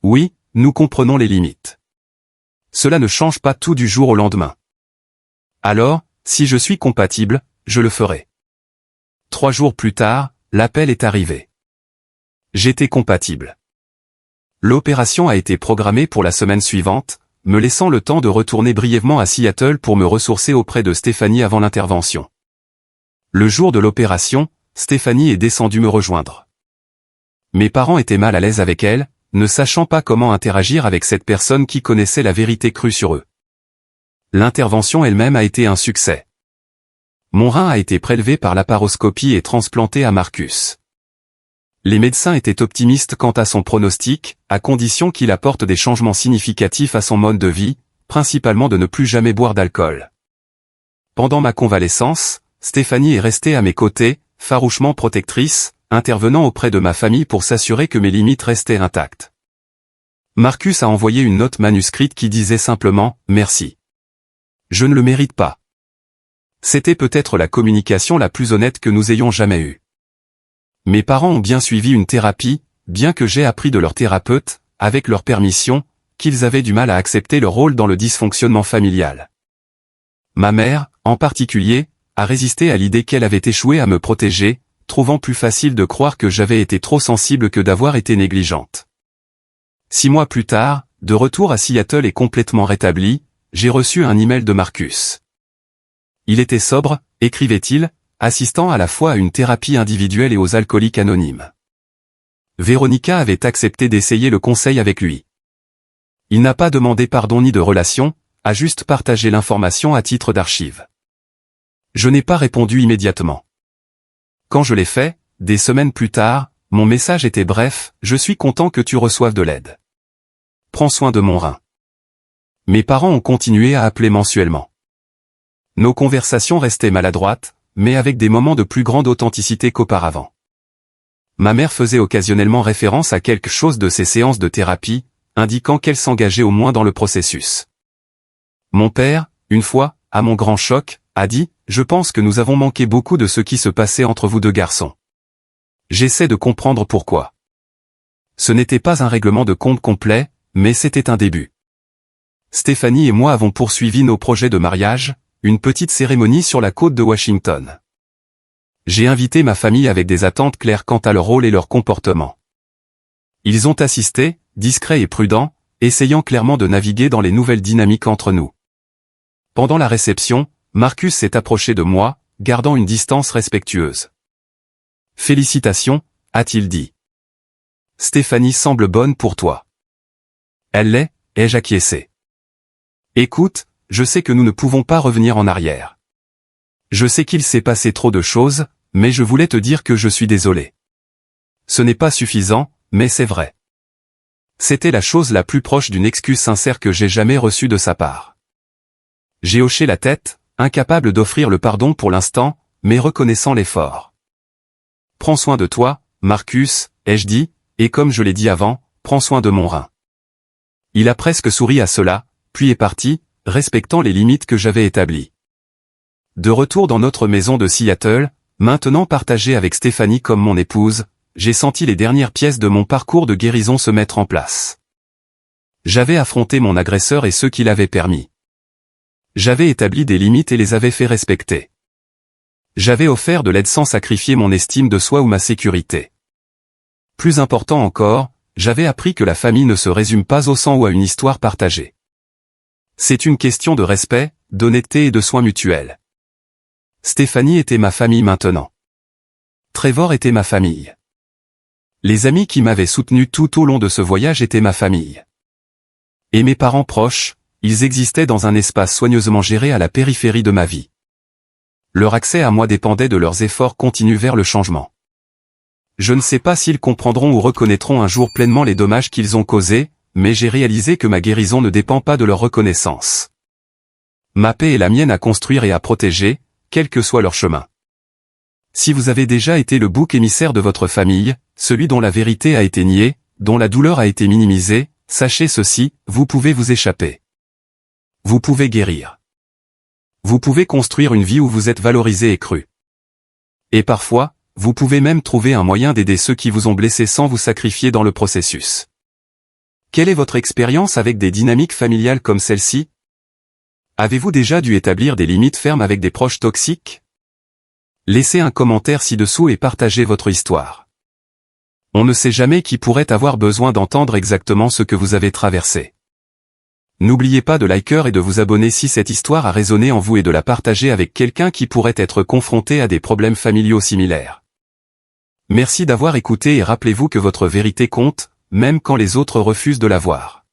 S1: Oui, nous comprenons les limites. Cela ne change pas tout du jour au lendemain. Alors, si je suis compatible, je le ferai. 3 jours plus tard, l'appel est arrivé. J'étais compatible. L'opération a été programmée pour la semaine suivante, me laissant le temps de retourner brièvement à Seattle pour me ressourcer auprès de Stéphanie avant l'intervention. Le jour de l'opération, Stéphanie est descendue me rejoindre. Mes parents étaient mal à l'aise avec elle, ne sachant pas comment interagir avec cette personne qui connaissait la vérité crue sur eux. L'intervention elle-même a été un succès. Mon rein a été prélevé par laparoscopie et transplanté à Marcus. Les médecins étaient optimistes quant à son pronostic, à condition qu'il apporte des changements significatifs à son mode de vie, principalement de ne plus jamais boire d'alcool. Pendant ma convalescence, Stéphanie est restée à mes côtés, farouchement protectrice, intervenant auprès de ma famille pour s'assurer que mes limites restaient intactes. Marcus a envoyé une note manuscrite qui disait simplement « Merci. Je ne le mérite pas ». C'était peut-être la communication la plus honnête que nous ayons jamais eue. Mes parents ont bien suivi une thérapie, bien que j'ai appris de leur thérapeute, avec leur permission, qu'ils avaient du mal à accepter leur rôle dans le dysfonctionnement familial. Ma mère, en particulier, a résisté à l'idée qu'elle avait échoué à me protéger, trouvant plus facile de croire que j'avais été trop sensible que d'avoir été négligente. 6 mois plus tard, de retour à Seattle et complètement rétabli, j'ai reçu un email de Marcus. Il était sobre, écrivait-il, assistant à la fois à une thérapie individuelle et aux alcooliques anonymes. Véronica avait accepté d'essayer le conseil avec lui. Il n'a pas demandé pardon ni de relation, a juste partagé l'information à titre d'archive. Je n'ai pas répondu immédiatement. Quand je l'ai fait, des semaines plus tard, mon message était bref, je suis content que tu reçoives de l'aide. Prends soin de mon rein. Mes parents ont continué à appeler mensuellement. Nos conversations restaient maladroites, mais avec des moments de plus grande authenticité qu'auparavant. Ma mère faisait occasionnellement référence à quelque chose de ces séances de thérapie, indiquant qu'elle s'engageait au moins dans le processus. Mon père, une fois, à mon grand choc, a dit « Je pense que nous avons manqué beaucoup de ce qui se passait entre vous deux garçons. J'essaie de comprendre pourquoi. » Ce n'était pas un règlement de compte complet, mais c'était un début. Stéphanie et moi avons poursuivi nos projets de mariage, une petite cérémonie sur la côte de Washington. J'ai invité ma famille avec des attentes claires quant à leur rôle et leur comportement. Ils ont assisté, discrets et prudents, essayant clairement de naviguer dans les nouvelles dynamiques entre nous. Pendant la réception, Marcus s'est approché de moi, gardant une distance respectueuse. « Félicitations », a-t-il dit. « Stéphanie semble bonne pour toi. »« Elle l'est », ai-je acquiescé. « Écoute, je sais que nous ne pouvons pas revenir en arrière. Je sais qu'il s'est passé trop de choses, mais je voulais te dire que je suis désolé. Ce n'est pas suffisant, mais c'est vrai. » C'était la chose la plus proche d'une excuse sincère que j'ai jamais reçue de sa part. J'ai hoché la tête, incapable d'offrir le pardon pour l'instant, mais reconnaissant l'effort. « Prends soin de toi, Marcus, ai-je dit, et comme je l'ai dit avant, prends soin de mon rein. » Il a presque souri à cela, puis est parti, respectant les limites que j'avais établies. De retour dans notre maison de Seattle, maintenant partagée avec Stéphanie comme mon épouse, j'ai senti les dernières pièces de mon parcours de guérison se mettre en place. J'avais affronté mon agresseur et ceux qui l'avaient permis. J'avais établi des limites et les avais fait respecter. J'avais offert de l'aide sans sacrifier mon estime de soi ou ma sécurité. Plus important encore, j'avais appris que la famille ne se résume pas au sang ou à une histoire partagée. C'est une question de respect, d'honnêteté et de soin mutuel. Stéphanie était ma famille maintenant. Trevor était ma famille. Les amis qui m'avaient soutenu tout au long de ce voyage étaient ma famille. Et mes parents proches, ils existaient dans un espace soigneusement géré à la périphérie de ma vie. Leur accès à moi dépendait de leurs efforts continus vers le changement. Je ne sais pas s'ils comprendront ou reconnaîtront un jour pleinement les dommages qu'ils ont causés, mais j'ai réalisé que ma guérison ne dépend pas de leur reconnaissance. Ma paix est la mienne à construire et à protéger, quel que soit leur chemin. Si vous avez déjà été le bouc émissaire de votre famille, celui dont la vérité a été niée, dont la douleur a été minimisée, sachez ceci, vous pouvez vous échapper. Vous pouvez guérir. Vous pouvez construire une vie où vous êtes valorisé et cru. Et parfois, vous pouvez même trouver un moyen d'aider ceux qui vous ont blessé sans vous sacrifier dans le processus. Quelle est votre expérience avec des dynamiques familiales comme celle-ci? Avez-vous déjà dû établir des limites fermes avec des proches toxiques? Laissez un commentaire ci-dessous et partagez votre histoire. On ne sait jamais qui pourrait avoir besoin d'entendre exactement ce que vous avez traversé. N'oubliez pas de liker et de vous abonner si cette histoire a résonné en vous et de la partager avec quelqu'un qui pourrait être confronté à des problèmes familiaux similaires. Merci d'avoir écouté et rappelez-vous que votre vérité compte, même quand les autres refusent de la voir.